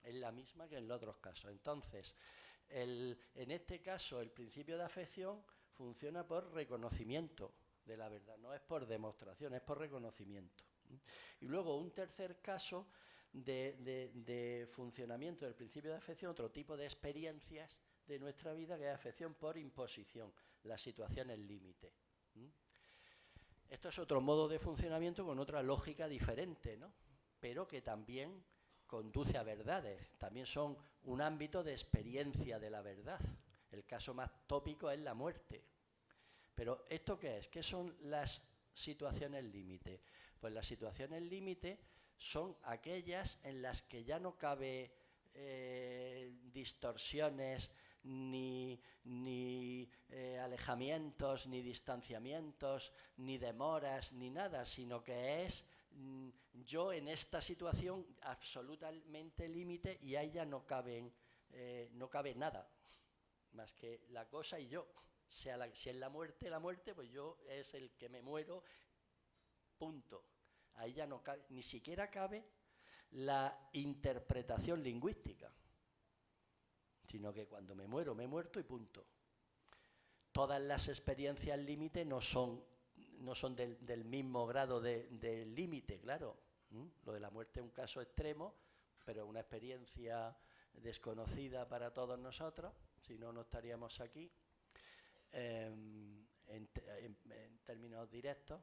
Es la misma que en los otros casos. Entonces, en este caso, el principio de afección funciona por reconocimiento de la verdad, no es por demostración, es por reconocimiento. Y luego un tercer caso de funcionamiento del principio de afección, otro tipo de experiencias de nuestra vida, que es afección por imposición, las situaciones límite. Esto es otro modo de funcionamiento con otra lógica diferente, ¿no? Pero que también conduce a verdades, también son un ámbito de experiencia de la verdad. El caso más tópico es la muerte. Pero ¿esto qué es? ¿Qué son las situaciones límite? Pues las situaciones límite son aquellas en las que ya no cabe distorsiones, ni alejamientos, ni distanciamientos, ni demoras, ni nada, sino que es yo en esta situación absolutamente límite y ahí ya no cabe nada, más que la cosa y yo. Si es la muerte, pues yo es el que me muero, punto. Ahí ya no cabe, ni siquiera cabe la interpretación lingüística, sino que cuando me muero, me he muerto y punto. Todas las experiencias límite no son del mismo grado de límite, claro. Lo de la muerte es un caso extremo, pero es una experiencia desconocida para todos nosotros, si no, no estaríamos aquí, en términos directos.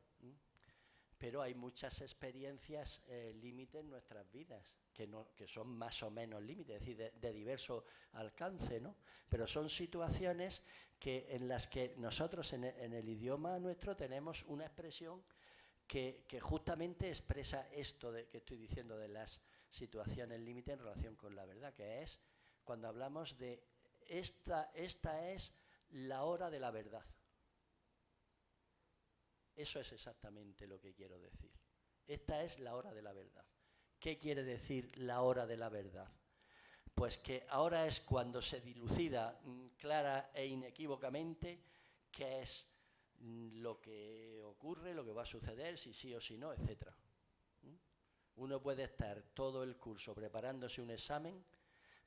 Pero hay muchas experiencias límite en nuestras vidas, que son más o menos límites, es decir, de diverso alcance, ¿no? Pero son situaciones en las que nosotros en el idioma nuestro tenemos una expresión que justamente expresa esto que estoy diciendo de las situaciones límite en relación con la verdad, que es cuando hablamos de esta es la hora de la verdad. Eso es exactamente lo que quiero decir. Esta es la hora de la verdad. ¿Qué quiere decir la hora de la verdad? Pues que ahora es cuando se dilucida clara e inequívocamente qué es lo que ocurre, lo que va a suceder, si sí o si no, etc. Uno puede estar todo el curso preparándose un examen,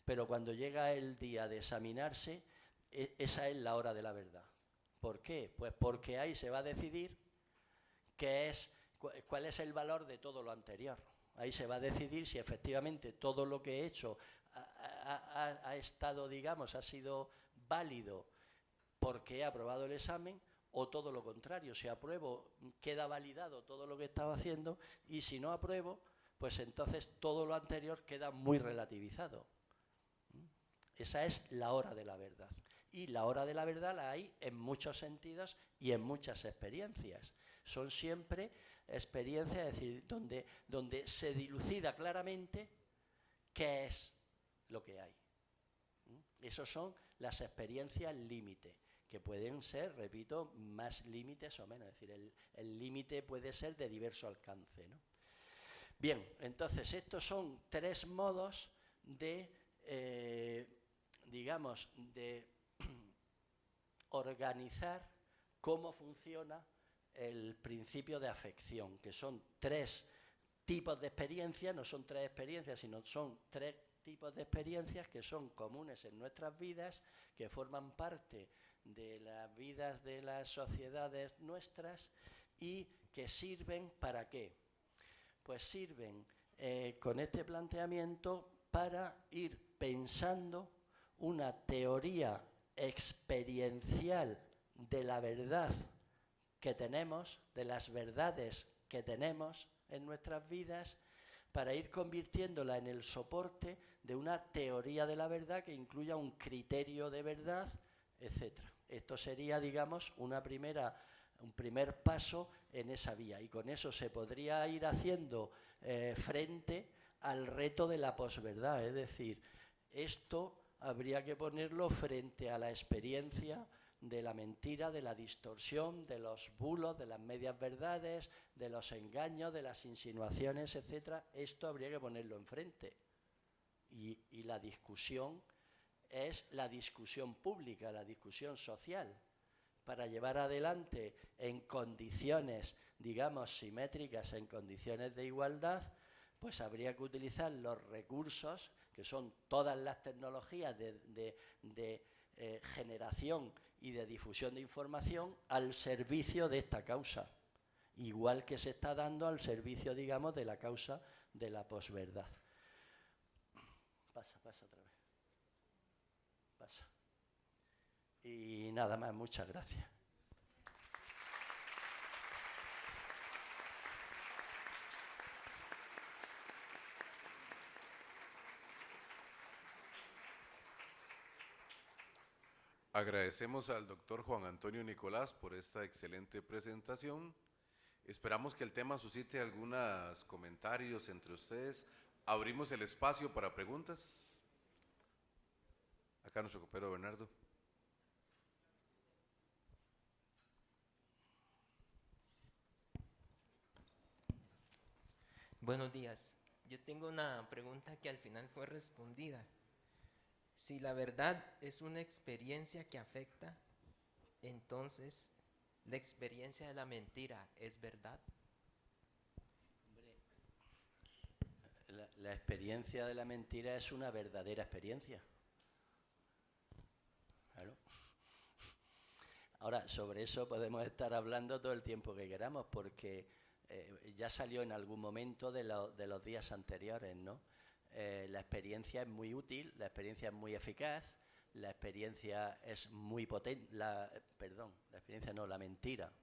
pero cuando llega el día de examinarse, esa es la hora de la verdad. ¿Por qué? Pues porque ahí se va a decidir cuál es el valor de todo lo anterior. Ahí se va a decidir si efectivamente todo lo que he hecho ha estado, digamos, ha sido válido porque he aprobado el examen, o todo lo contrario, si apruebo queda validado todo lo que estaba haciendo, y si no apruebo, pues entonces todo lo anterior queda muy relativizado. Esa es la hora de la verdad. Y la hora de la verdad la hay en muchos sentidos y en muchas experiencias. Son siempre experiencias, es decir, donde se dilucida claramente qué es lo que hay. Esas son las experiencias límite, que pueden ser, repito, más límites o menos. Es decir, el límite puede ser de diverso alcance, ¿no? Bien, entonces estos son tres modos de, digamos, de organizar cómo funciona el principio de afección, que son tres tipos de experiencias, no son tres experiencias, sino son tres tipos de experiencias que son comunes en nuestras vidas, que forman parte de las vidas de las sociedades nuestras y que sirven ¿para qué? Pues sirven con este planteamiento para ir pensando una teoría experiencial de la verdad que tenemos, de las verdades que tenemos en nuestras vidas, para ir convirtiéndola en el soporte de una teoría de la verdad que incluya un criterio de verdad, etc. Esto sería, digamos, un primer paso en esa vía, y con eso se podría ir haciendo frente al reto de la posverdad, es decir, esto habría que ponerlo frente a la experiencia de la mentira, de la distorsión, de los bulos, de las medias verdades, de los engaños, de las insinuaciones, etc. Esto habría que ponerlo enfrente. Y la discusión es la discusión pública, la discusión social, para llevar adelante en condiciones, digamos, simétricas, en condiciones de igualdad, pues habría que utilizar los recursos, que son todas las tecnologías de generación y de difusión de información al servicio de esta causa, igual que se está dando al servicio, digamos, de la causa de la posverdad. Pasa otra vez. Pasa. Y nada más, muchas gracias. Agradecemos al doctor Juan Antonio Nicolás por esta excelente presentación. Esperamos que el tema suscite algunos comentarios entre ustedes. Abrimos el espacio para preguntas. Acá nuestro compañero Bernardo. Buenos días. Yo tengo una pregunta que al final fue respondida. Si la verdad es una experiencia que afecta, entonces, ¿la experiencia de la mentira es verdad? La experiencia de la mentira es una verdadera experiencia. Claro. Ahora, sobre eso podemos estar hablando todo el tiempo que queramos, porque ya salió en algún momento de los días anteriores, ¿no? La experiencia es muy útil, la experiencia es muy eficaz, la experiencia es muy potente, la mentira.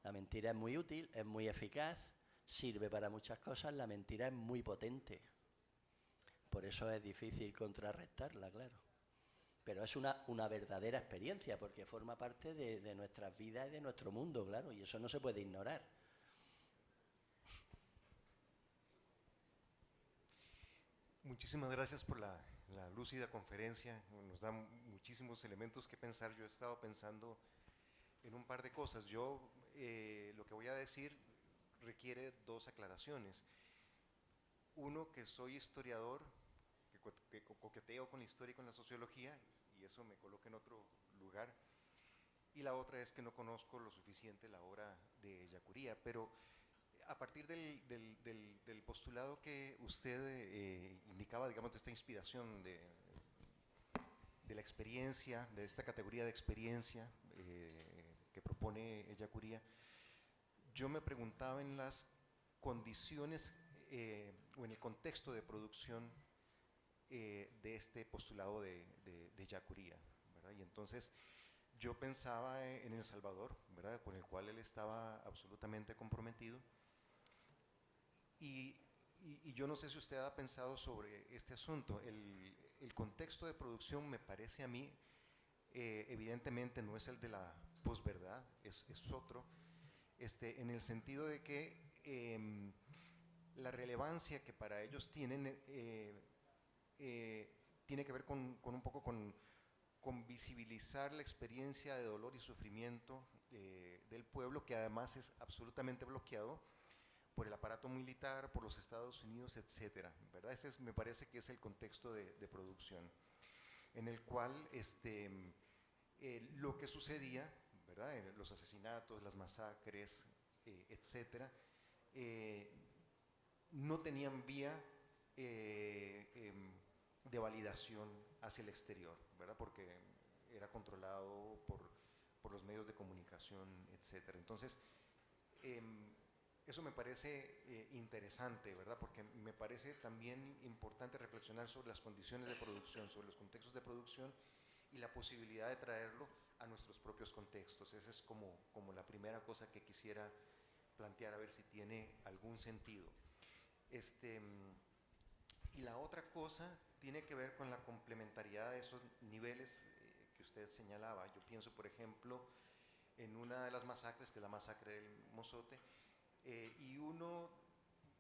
La mentira es muy útil, es muy eficaz, sirve para muchas cosas, la mentira es muy potente. Por eso es difícil contrarrestarla, claro. Pero es una verdadera experiencia, porque forma parte de nuestras vidas y de nuestro mundo, claro, y eso no se puede ignorar. Muchísimas gracias por la lúcida conferencia, nos da muchísimos elementos que pensar. Yo he estado pensando en un par de cosas. Yo lo que voy a decir requiere dos aclaraciones. Uno, que soy historiador, que coqueteo con la historia y con la sociología, y eso me coloca en otro lugar. Y la otra es que no conozco lo suficiente la obra de Ellacuría, pero a partir del postulado que usted indicaba, digamos, de esta inspiración de la experiencia, de esta categoría de experiencia que propone Ellacuría, yo me preguntaba en las condiciones o en el contexto de producción de este postulado de Ellacuría, ¿verdad? Y entonces yo pensaba en El Salvador, ¿verdad?, con el cual él estaba absolutamente comprometido. Y yo no sé si usted ha pensado sobre este asunto. El contexto de producción me parece a mí, evidentemente no es el de la posverdad, es otro, en el sentido de que la relevancia que para ellos tienen tiene que ver con un poco con visibilizar la experiencia de dolor y sufrimiento del pueblo, que además es absolutamente bloqueado por el aparato militar, por los Estados Unidos, etcétera, ¿verdad? Ese me parece que es el contexto de producción, en el cual lo que sucedía, ¿verdad?, los asesinatos, las masacres, etcétera, no tenían vía de validación hacia el exterior, ¿verdad?, porque era controlado por los medios de comunicación, etcétera. Entonces, eso me parece interesante, ¿verdad?, porque me parece también importante reflexionar sobre las condiciones de producción, sobre los contextos de producción y la posibilidad de traerlo a nuestros propios contextos. Esa es como la primera cosa que quisiera plantear, a ver si tiene algún sentido. Y la otra cosa tiene que ver con la complementariedad de esos niveles que usted señalaba. Yo pienso, por ejemplo, en una de las masacres, que es la masacre del Mozote, y uno,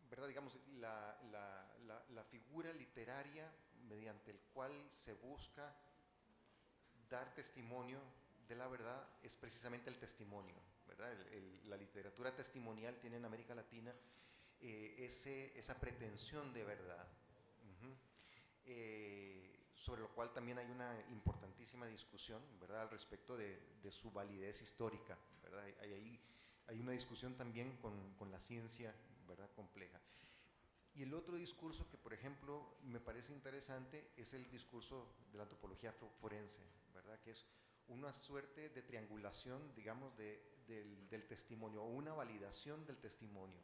¿verdad?, digamos, la figura literaria mediante el cual se busca dar testimonio de la verdad es precisamente el testimonio, ¿verdad? La literatura testimonial tiene en América Latina esa pretensión de verdad, sobre lo cual también hay una importantísima discusión, ¿verdad?, al respecto de su validez histórica, ¿verdad? Hay una discusión también con la ciencia, ¿verdad?, compleja. Y el otro discurso que, por ejemplo, me parece interesante es el discurso de la antropología forense, ¿verdad?, que es una suerte de triangulación, digamos, del testimonio, o una validación del testimonio.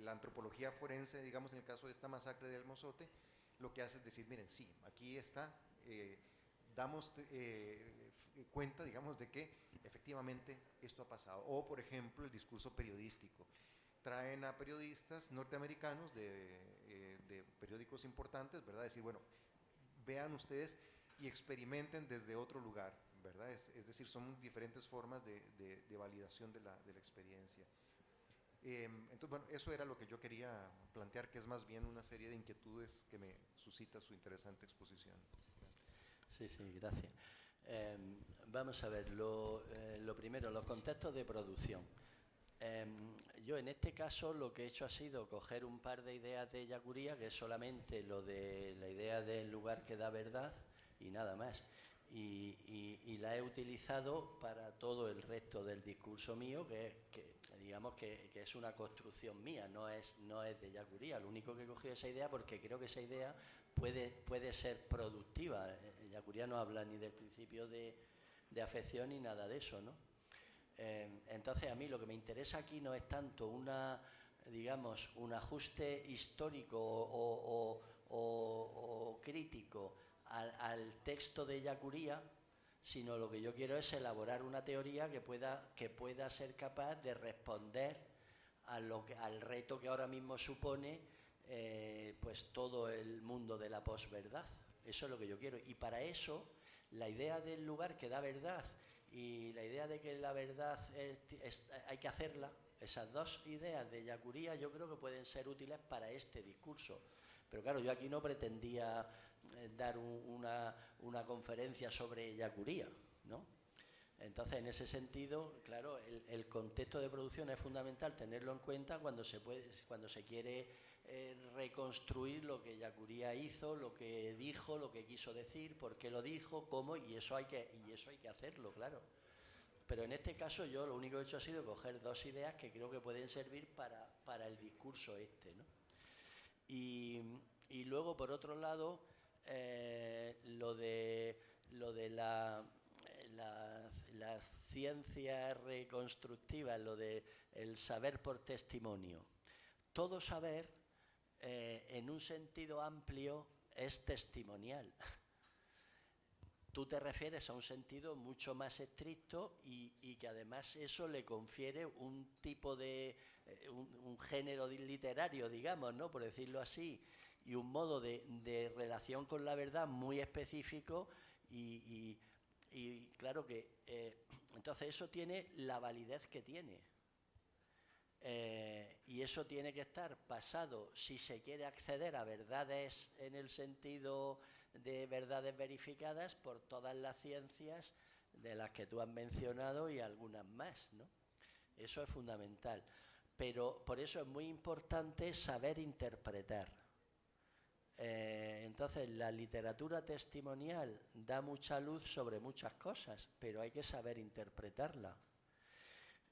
La antropología forense, digamos, en el caso de esta masacre del Mozote, lo que hace es decir, miren, sí, aquí está, damos cuenta, digamos, de que efectivamente esto ha pasado. O, por ejemplo, el discurso periodístico. Traen a periodistas norteamericanos de periódicos importantes, ¿verdad? Decir, bueno, vean ustedes y experimenten desde otro lugar, ¿verdad? Es decir, son diferentes formas de validación de la experiencia. Entonces, bueno, eso era lo que yo quería plantear, que es más bien una serie de inquietudes que me suscita su interesante exposición. Sí, sí, gracias. Vamos a ver, lo primero, los contextos de producción. Yo en este caso lo que he hecho ha sido coger un par de ideas de Ellacuría, que es solamente lo de la idea del lugar que da verdad y nada más. y la he utilizado para todo el resto del discurso mío, digamos que es una construcción mía, no es de Ellacuría. Lo único que he cogido esa idea porque creo que esa idea puede ser productiva. Ellacuría no habla ni del principio de afección ni nada de eso, ¿no? Entonces a mí lo que me interesa aquí no es tanto un ajuste histórico o crítico al texto de Ellacuría, sino lo que yo quiero es elaborar una teoría que pueda ser capaz de responder al reto que ahora mismo supone pues todo el mundo de la posverdad. Eso es lo que yo quiero, y para eso la idea del lugar que da verdad y la idea de que la verdad hay que hacerla, esas dos ideas de Ellacuría yo creo que pueden ser útiles para este discurso. Pero claro, yo aquí no pretendía dar una conferencia sobre Ellacuría, ¿no? Entonces, en ese sentido, claro, el contexto de producción es fundamental tenerlo en cuenta cuando se quiere reconstruir lo que Ellacuría hizo, lo que dijo, lo que quiso decir, por qué lo dijo, cómo, y eso hay que hacerlo, claro. Pero en este caso yo lo único que he hecho ha sido coger dos ideas que creo que pueden servir para el discurso este, ¿no? Y luego, por otro lado, lo de la ciencia reconstructiva, lo de el saber por testimonio. Todo saber, en un sentido amplio, es testimonial. Tú te refieres a un sentido mucho más estricto y que además eso le confiere un tipo de un género literario, digamos, ¿no?, por decirlo así, y un modo de relación con la verdad muy específico y claro que entonces eso tiene la validez que tiene. Y eso tiene que estar pasado, si se quiere acceder a verdades en el sentido de verdades verificadas, por todas las ciencias de las que tú has mencionado y algunas más, ¿no? Eso es fundamental. Pero por eso es muy importante saber interpretar. Entonces, la literatura testimonial da mucha luz sobre muchas cosas, pero hay que saber interpretarla.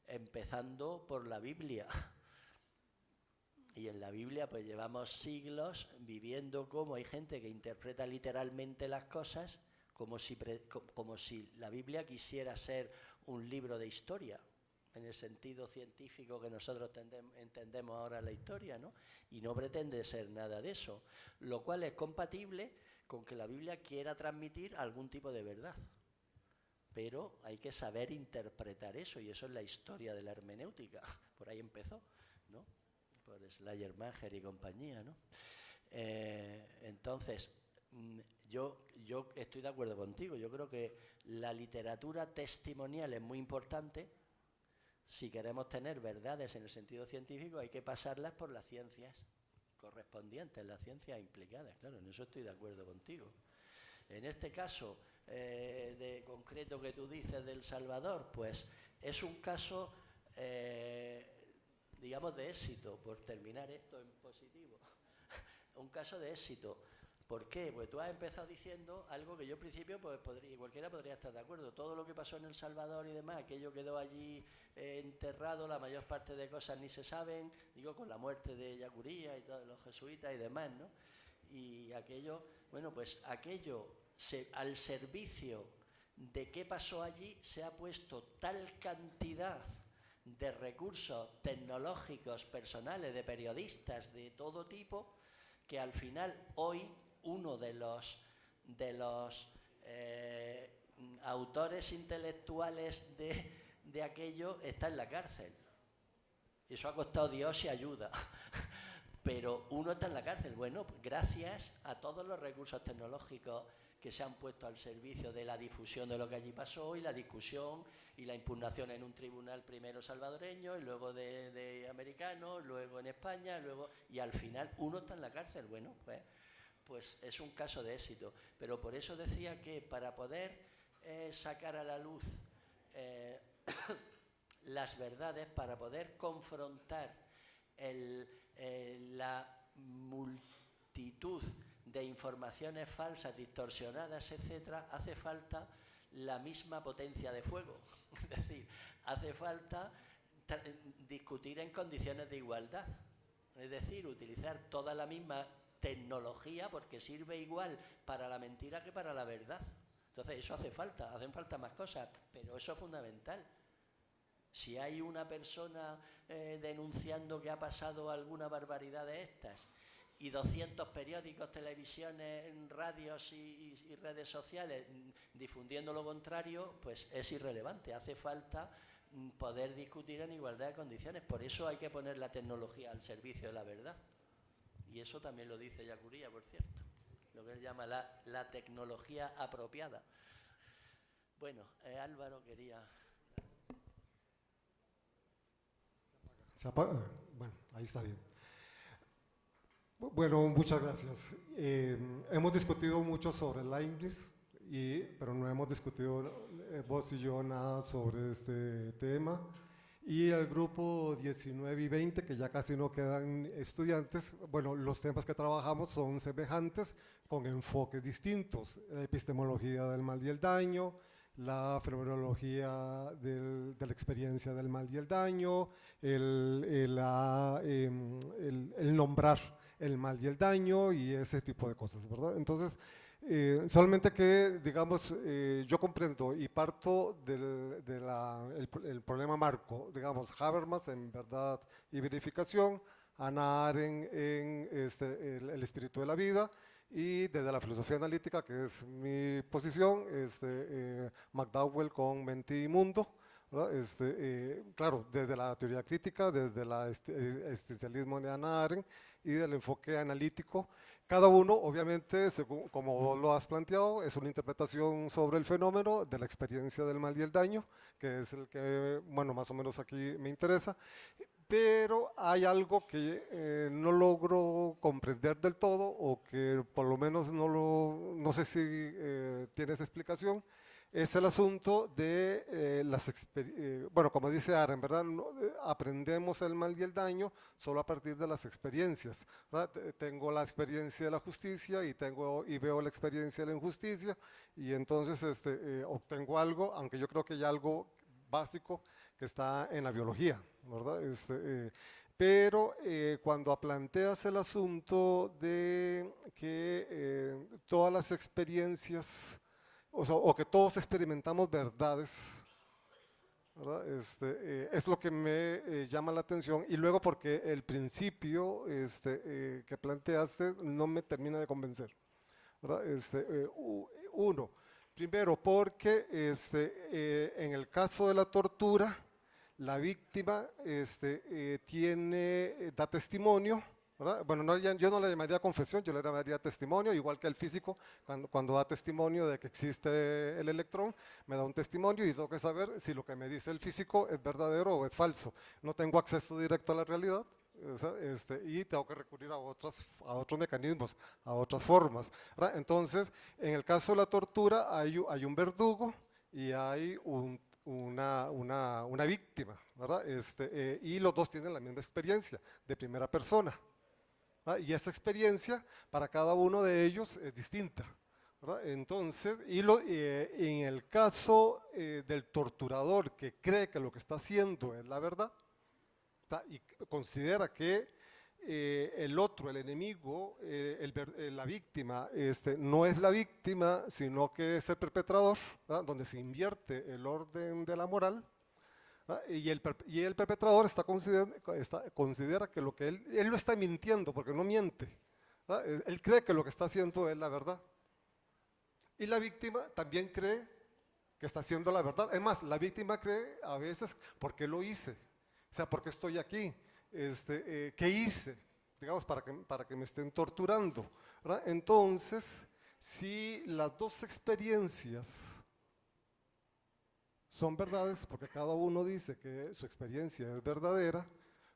Empezando por la Biblia. Y en la Biblia pues llevamos siglos viviendo como hay gente que interpreta literalmente las cosas como si la Biblia quisiera ser un libro de historia, en el sentido científico que nosotros entendemos ahora la historia, ¿no? Y no pretende ser nada de eso, lo cual es compatible con que la Biblia quiera transmitir algún tipo de verdad. Pero hay que saber interpretar eso, y eso es la historia de la hermenéutica. Por ahí empezó, ¿no?, por Schleiermacher y compañía, ¿no? Entonces, yo estoy de acuerdo contigo. Yo creo que la literatura testimonial es muy importante. Si queremos tener verdades en el sentido científico, hay que pasarlas por las ciencias correspondientes, las ciencias implicadas. Claro, en eso estoy de acuerdo contigo. En este caso de concreto que tú dices de El Salvador, pues es un caso, digamos, de éxito, por terminar esto en positivo. Un caso de éxito. ¿Por qué? Pues tú has empezado diciendo algo que yo en principio pues cualquiera podría estar de acuerdo. Todo lo que pasó en El Salvador y demás, aquello quedó allí enterrado, la mayor parte de cosas ni se saben, digo, con la muerte de Ellacuría y todos los jesuitas y demás, ¿no? Y aquello, bueno, pues aquello al servicio de qué pasó allí se ha puesto tal cantidad de recursos tecnológicos, personales, de periodistas de todo tipo, que al final hoy uno de los autores intelectuales de aquello está en la cárcel. Eso ha costado Dios y ayuda. Pero uno está en la cárcel. Bueno, gracias a todos los recursos tecnológicos que se han puesto al servicio de la difusión de lo que allí pasó y la discusión y la impugnación en un tribunal, primero salvadoreño y luego de americano, luego en España, y al final uno está en la cárcel. Bueno, pues es un caso de éxito. Pero por eso decía que para poder sacar a la luz las verdades, para poder confrontar la multitud de informaciones falsas, distorsionadas, etcétera, hace falta la misma potencia de fuego. Es decir, hace falta discutir en condiciones de igualdad. Es decir, utilizar toda la misma tecnología, porque sirve igual para la mentira que para la verdad. Entonces eso hace falta, hacen falta más cosas, pero eso es fundamental. Si hay una persona denunciando que ha pasado alguna barbaridad de estas y 200 periódicos, televisiones, radios y redes sociales difundiendo lo contrario, pues es irrelevante. Hace falta poder discutir en igualdad de condiciones. Por eso hay que poner la tecnología al servicio de la verdad. Y eso también lo dice Yacuría, por cierto, lo que él llama la tecnología apropiada. Bueno, Álvaro quería... Bueno, ahí está bien. Bueno, muchas gracias. Hemos discutido mucho sobre Leibniz, pero no hemos discutido vos y yo nada sobre este tema. Y el grupo 19 y 20, que ya casi no quedan estudiantes, bueno, los temas que trabajamos son semejantes con enfoques distintos: la epistemología del mal y el daño, la fenomenología de la experiencia del mal y el daño, el nombrar el mal y el daño y ese tipo de cosas, ¿verdad? Entonces, solamente que, digamos, yo comprendo y parto del problema marco, digamos, Habermas en Verdad y Verificación, Hannah Arendt en el espíritu de la vida, y desde la filosofía analítica, que es mi posición, McDowell con Mente y Mundo, claro, desde la teoría crítica, desde el existencialismo de Hannah Arendt y del enfoque analítico. Cada uno, obviamente, según, como vos lo has planteado, es una interpretación sobre el fenómeno de la experiencia del mal y el daño, que es el que, bueno, más o menos aquí me interesa, pero hay algo que no logro comprender del todo, o que por lo menos no sé si tiene esa explicación. Es el asunto de bueno, como dice Arendt, ¿verdad? Aprendemos el mal y el daño solo a partir de las experiencias, ¿verdad? Tengo la experiencia de la justicia y veo la experiencia de la injusticia, y entonces obtengo algo, aunque yo creo que hay algo básico que está en la biología, ¿verdad? Pero cuando planteas el asunto de que todas las experiencias, o que todos experimentamos verdades, ¿verdad? Es lo que me llama la atención, y luego porque el principio que planteaste no me termina de convencer, ¿verdad? Uno, primero porque en el caso de la tortura, la víctima da testimonio, ¿verdad? Bueno, yo no le llamaría confesión, yo le llamaría testimonio, igual que el físico, cuando da testimonio de que existe el electrón, me da un testimonio y tengo que saber si lo que me dice el físico es verdadero o es falso. No tengo acceso directo a la realidad, y tengo que recurrir a otros mecanismos, a otras formas, ¿verdad? Entonces, en el caso de la tortura hay un verdugo y hay una víctima, ¿verdad? Y los dos tienen la misma experiencia de primera persona, ¿verdad? Y esa experiencia para cada uno de ellos es distinta, ¿verdad? Entonces, en el caso del torturador, que cree que lo que está haciendo es la verdad, ¿verdad? Y considera que el otro, el enemigo, la víctima, no es la víctima, sino que es el perpetrador, ¿verdad? Donde se invierte el orden de la moral, ¿verdad? Y el perpetrador considera que lo que él no está mintiendo, porque no miente, ¿verdad? Él cree que lo que está haciendo es la verdad. Y la víctima también cree que está haciendo la verdad. Es más, la víctima cree a veces: ¿por qué lo hice? O sea, ¿por qué estoy aquí? ¿Qué hice? Digamos, para que me estén torturando, ¿verdad? Entonces, si las dos experiencias son verdades, porque cada uno dice que su experiencia es verdadera,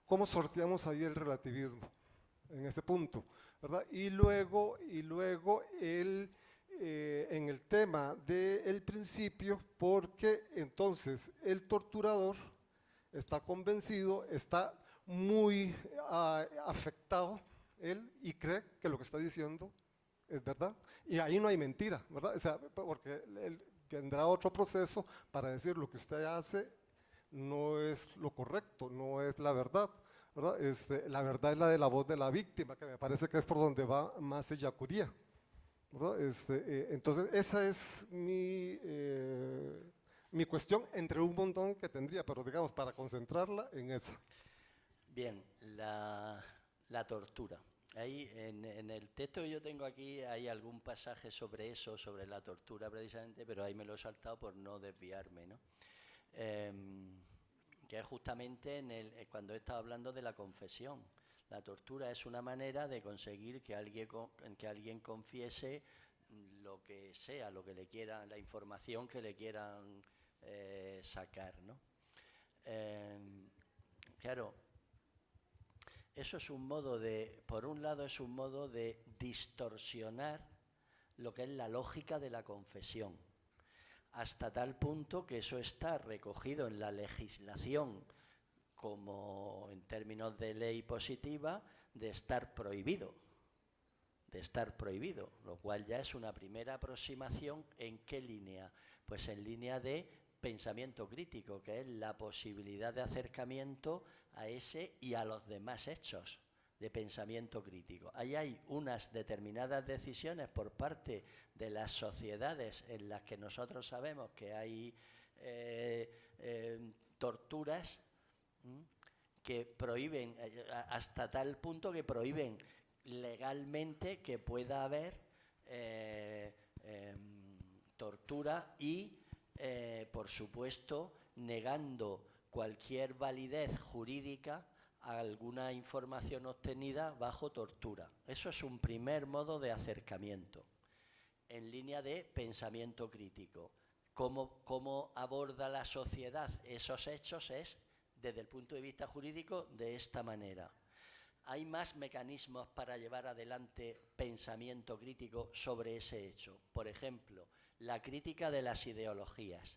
¿cómo sorteamos ahí el relativismo en ese punto, ¿verdad? Y luego en el tema del principio, porque entonces el torturador está convencido, está muy afectado él, y cree que lo que está diciendo ¿es verdad? Y ahí no hay mentira, ¿verdad? O sea, porque vendrá otro proceso para decir lo que usted hace no es lo correcto, no es la verdad, ¿verdad? La verdad es la de la voz de la víctima, que me parece que es por donde va más Ellacuría, ¿verdad? Entonces, esa es mi cuestión entre un montón que tendría, pero digamos, para concentrarla en esa. Bien, la tortura. Ahí en el texto que yo tengo aquí hay algún pasaje sobre eso, sobre la tortura precisamente, pero ahí me lo he saltado por no desviarme, ¿no? Que es justamente cuando he estado hablando de la confesión. La tortura es una manera de conseguir que alguien confiese lo que sea, lo que le quieran, la información que le quieran sacar, ¿no? Claro, eso es un modo por un lado es un modo de distorsionar lo que es la lógica de la confesión, hasta tal punto que eso está recogido en la legislación como en términos de ley positiva de estar prohibido, lo cual ya es una primera aproximación. ¿En qué línea? Pues en línea de pensamiento crítico, que es la posibilidad de acercamiento a ese y a los demás hechos de pensamiento crítico. Ahí hay unas determinadas decisiones por parte de las sociedades en las que nosotros sabemos que hay torturas que prohíben, hasta tal punto que prohíben legalmente que pueda haber tortura y, por supuesto, negando cualquier validez jurídica a alguna información obtenida bajo tortura. Eso es un primer modo de acercamiento, en línea de pensamiento crítico. ¿Cómo aborda la sociedad esos hechos? Es, desde el punto de vista jurídico, de esta manera. Hay más mecanismos para llevar adelante pensamiento crítico sobre ese hecho. Por ejemplo, la crítica de las ideologías.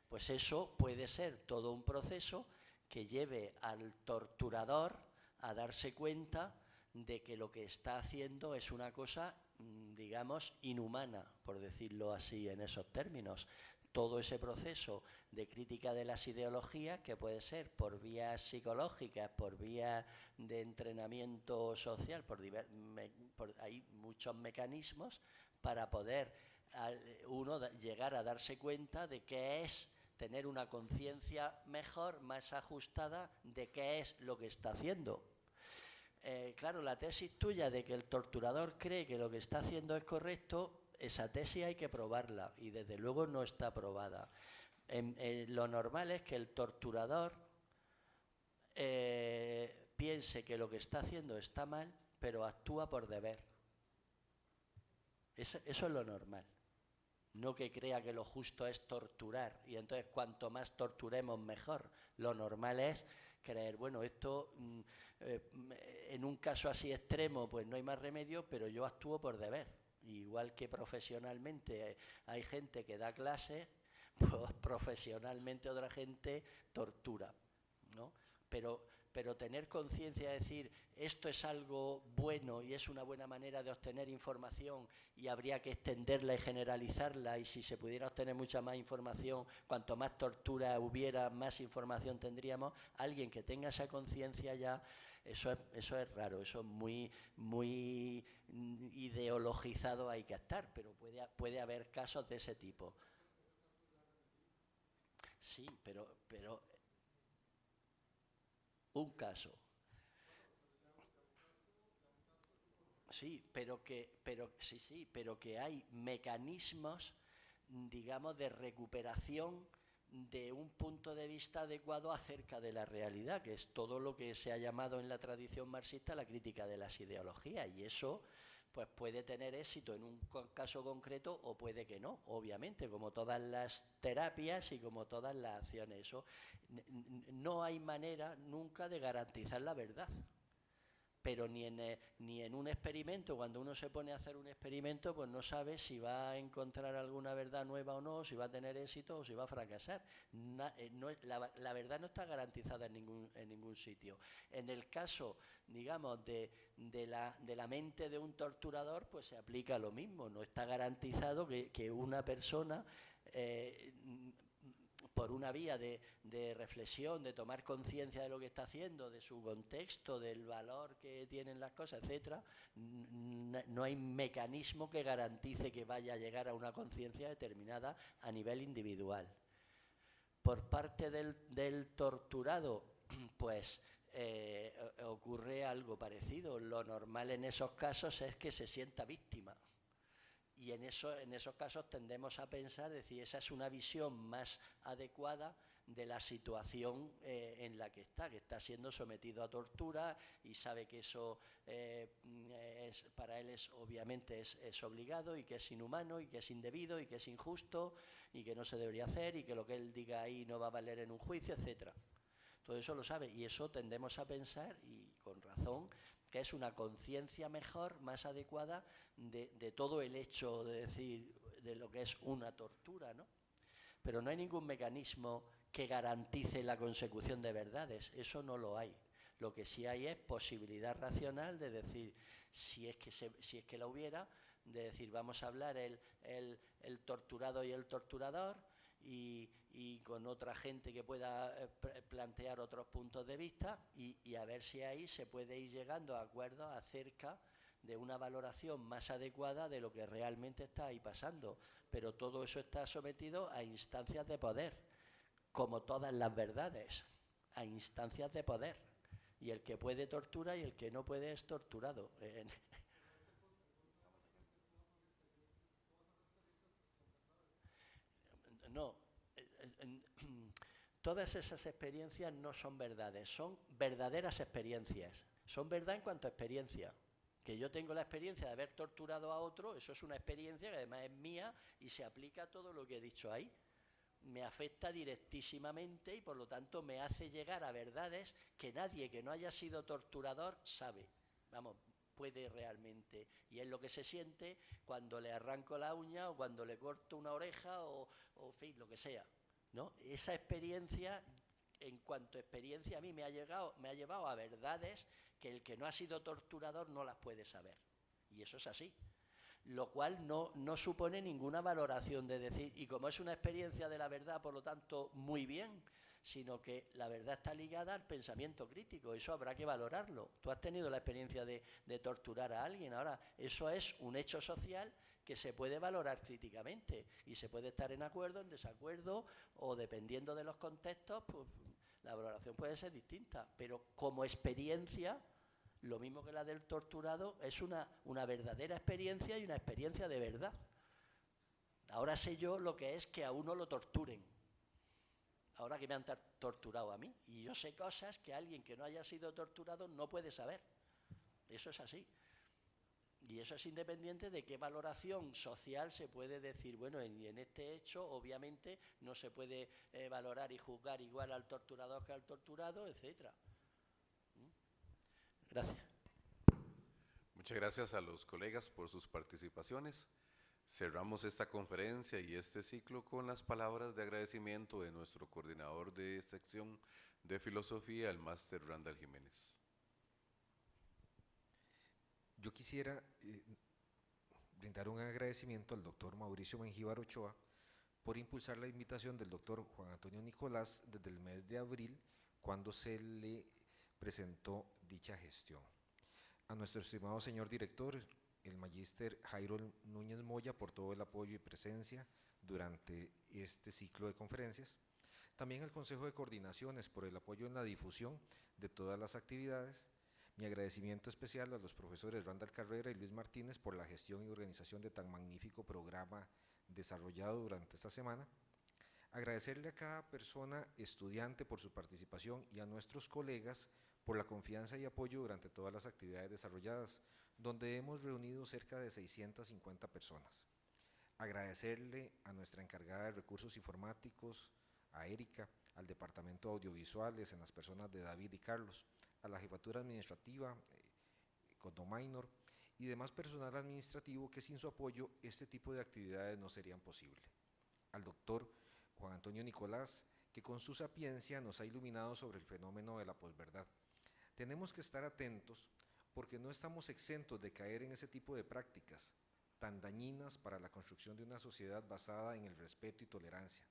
Pues eso puede ser todo un proceso que lleve al torturador a darse cuenta de que lo que está haciendo es una cosa, digamos, inhumana, por decirlo así en esos términos. Todo ese proceso de crítica de las ideologías, que puede ser por vías psicológicas, por vías de entrenamiento social, hay muchos mecanismos para poder uno llegar a darse cuenta de qué es tener una conciencia mejor, más ajustada de qué es lo que está haciendo. Claro, la tesis tuya de que el torturador cree que lo que está haciendo es correcto, esa tesis hay que probarla y desde luego no está probada. Lo normal es que el torturador piense que lo que está haciendo está mal, pero actúa por deber. Eso es lo normal. No que crea que lo justo es torturar y entonces cuanto más torturemos mejor. Lo normal es creer, bueno, esto en un caso así extremo pues no hay más remedio, pero yo actúo por deber. Igual que profesionalmente hay gente que da clases, pues profesionalmente otra gente tortura, ¿no? Pero tener conciencia de decir esto es algo bueno y es una buena manera de obtener información y habría que extenderla y generalizarla, y si se pudiera obtener mucha más información, cuanto más tortura hubiera, más información tendríamos. Alguien que tenga esa conciencia ya, eso es raro, eso es muy ideologizado hay que estar, pero puede haber casos de ese tipo. Sí, pero un caso. Sí, pero que hay mecanismos, digamos, de recuperación de un punto de vista adecuado acerca de la realidad, que es todo lo que se ha llamado en la tradición marxista la crítica de las ideologías, y eso pues puede tener éxito en un caso concreto o puede que no, obviamente, como todas las terapias y como todas las acciones. Eso no hay manera nunca de garantizar la verdad, pero ni en un experimento, cuando uno se pone a hacer un experimento, pues no sabe si va a encontrar alguna verdad nueva o no, si va a tener éxito o si va a fracasar. La verdad no está garantizada en ningún sitio. En el caso, digamos, de la mente de un torturador, pues se aplica lo mismo. No está garantizado que una persona, por una vía de reflexión, de tomar conciencia de lo que está haciendo, de su contexto, del valor que tienen las cosas, etcétera, no hay mecanismo que garantice que vaya a llegar a una conciencia determinada a nivel individual. Por parte del torturado, pues ocurre algo parecido. Lo normal en esos casos es que se sienta víctima. Y en esos casos tendemos a pensar, decir, esa es una visión más adecuada de la situación en la que está siendo sometido a tortura y sabe que eso para él obviamente es obligado y que es inhumano y que es indebido y que es injusto y que no se debería hacer y que lo que él diga ahí no va a valer en un juicio, etcétera. Todo eso lo sabe y eso tendemos a pensar, y con razón, que es una conciencia mejor, más adecuada de todo el hecho de decir, de lo que es una tortura, ¿no? Pero no hay ningún mecanismo que garantice la consecución de verdades, eso no lo hay. Lo que sí hay es posibilidad racional de decir, si es que la hubiera, de decir, vamos a hablar el torturado y el torturador, y con otra gente que pueda plantear otros puntos de vista y a ver si ahí se puede ir llegando a acuerdos acerca de una valoración más adecuada de lo que realmente está ahí pasando. Pero todo eso está sometido a instancias de poder, como todas las verdades, a instancias de poder. Y el que puede tortura y el que no puede es torturado. No, todas esas experiencias no son verdades, son verdaderas experiencias. Son verdad en cuanto a experiencia. Que yo tengo la experiencia de haber torturado a otro, eso es una experiencia que además es mía y se aplica a todo lo que he dicho ahí. Me afecta directísimamente y por lo tanto me hace llegar a verdades que nadie que no haya sido torturador sabe. Vamos, puede realmente. Y es lo que se siente cuando le arranco la uña o cuando le corto una oreja o en fin, lo que sea, ¿no? Esa experiencia, en cuanto a experiencia, a mí me ha llevado a verdades que el que no ha sido torturador no las puede saber. Y eso es así. Lo cual no supone ninguna valoración de decir, y como es una experiencia de la verdad, por lo tanto, muy bien, sino que la verdad está ligada al pensamiento crítico, eso habrá que valorarlo. Tú has tenido la experiencia de torturar a alguien, ahora eso es un hecho social que se puede valorar críticamente y se puede estar en acuerdo, en desacuerdo o dependiendo de los contextos, pues la valoración puede ser distinta, pero como experiencia, lo mismo que la del torturado, es una verdadera experiencia y una experiencia de verdad. Ahora sé yo lo que es que a uno lo torturen, ahora que me han torturado a mí, y yo sé cosas que alguien que no haya sido torturado no puede saber. Eso es así. Y eso es independiente de qué valoración social se puede decir, bueno, en este hecho obviamente no se puede valorar y juzgar igual al torturador que al torturado, etcétera. Gracias. Muchas gracias a los colegas por sus participaciones. Cerramos esta conferencia y este ciclo con las palabras de agradecimiento de nuestro coordinador de sección de filosofía, el máster Randall Jiménez. Yo quisiera brindar un agradecimiento al doctor Mauricio Mengíbar Ochoa por impulsar la invitación del doctor Juan Antonio Nicolás desde el mes de abril, cuando se le presentó dicha gestión. A nuestro estimado señor director, el magíster Jairo Núñez Moya, por todo el apoyo y presencia durante este ciclo de conferencias. También al Consejo de Coordinaciones por el apoyo en la difusión de todas las actividades. Mi agradecimiento especial a los profesores Randall Carrera y Luis Martínez por la gestión y organización de tan magnífico programa desarrollado durante esta semana. Agradecerle a cada persona estudiante por su participación y a nuestros colegas por la confianza y apoyo durante todas las actividades desarrolladas, donde hemos reunido cerca de 650 personas. Agradecerle a nuestra encargada de recursos informáticos, a Erika, al departamento de audiovisuales en las personas de David y Carlos, a la jefatura administrativa Condominor y demás personal administrativo que sin su apoyo este tipo de actividades no serían posibles. Al doctor Juan Antonio Nicolás, que con su sapiencia nos ha iluminado sobre el fenómeno de la posverdad. Tenemos que estar atentos porque no estamos exentos de caer en ese tipo de prácticas tan dañinas para la construcción de una sociedad basada en el respeto y tolerancia.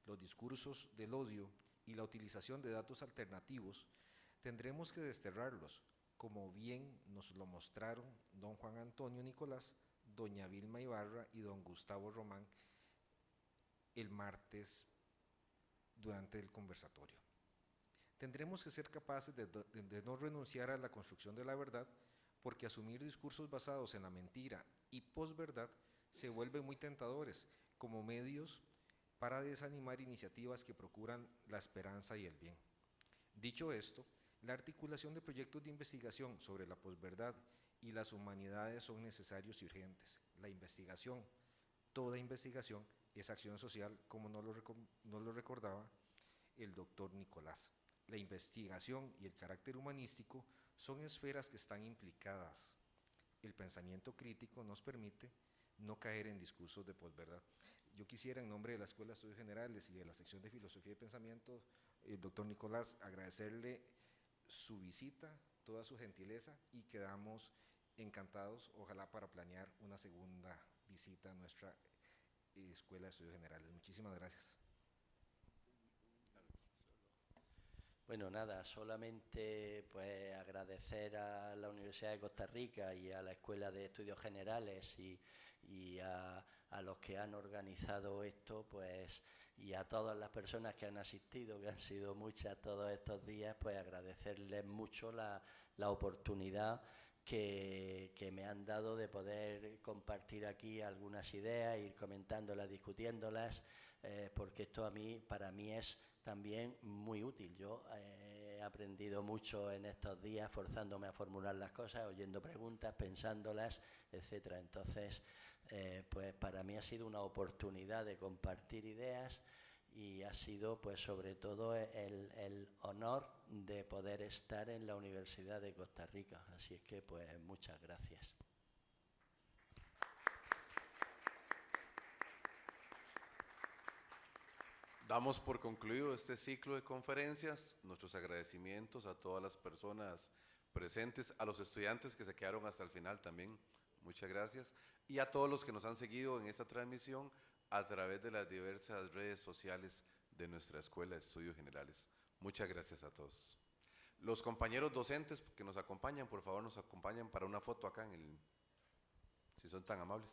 Los discursos del odio y la utilización de datos alternativos tendremos que desterrarlos, como bien nos lo mostraron don Juan Antonio Nicolás, doña Vilma Ibarra y don Gustavo Román el martes durante el conversatorio. Tendremos que ser capaces de no renunciar a la construcción de la verdad, porque asumir discursos basados en la mentira y posverdad se vuelven muy tentadores como medios para desanimar iniciativas que procuran la esperanza y el bien. Dicho esto, la articulación de proyectos de investigación sobre la posverdad y las humanidades son necesarios y urgentes. La investigación, toda investigación, es acción social, como nos lo recordaba el doctor Nicolás. La investigación y el carácter humanístico son esferas que están implicadas. El pensamiento crítico nos permite no caer en discursos de posverdad. Yo quisiera, en nombre de la Escuela de Estudios Generales y de la sección de Filosofía y Pensamiento, doctor Nicolás, agradecerle su visita, toda su gentileza, y quedamos encantados, ojalá para planear una segunda visita a nuestra Escuela de Estudios Generales. Muchísimas gracias. Bueno, nada, solamente pues agradecer a la Universidad de Costa Rica y a la Escuela de Estudios Generales y a los que han organizado esto, pues, y a todas las personas que han asistido, que han sido muchas todos estos días, pues agradecerles mucho la oportunidad que me han dado de poder compartir aquí algunas ideas, ir comentándolas, discutiéndolas, porque esto para mí es también muy útil. Yo he aprendido mucho en estos días forzándome a formular las cosas, oyendo preguntas, pensándolas, etcétera. Entonces, pues para mí ha sido una oportunidad de compartir ideas y ha sido, pues sobre todo, el honor de poder estar en la Universidad de Costa Rica. Así es que, pues, muchas gracias. Damos por concluido este ciclo de conferencias. Nuestros agradecimientos a todas las personas presentes, a los estudiantes que se quedaron hasta el final también, muchas gracias, y a todos los que nos han seguido en esta transmisión a través de las diversas redes sociales de nuestra Escuela de Estudios Generales. Muchas gracias a todos. Los compañeros docentes que nos acompañan, por favor, nos acompañan para una foto acá si son tan amables.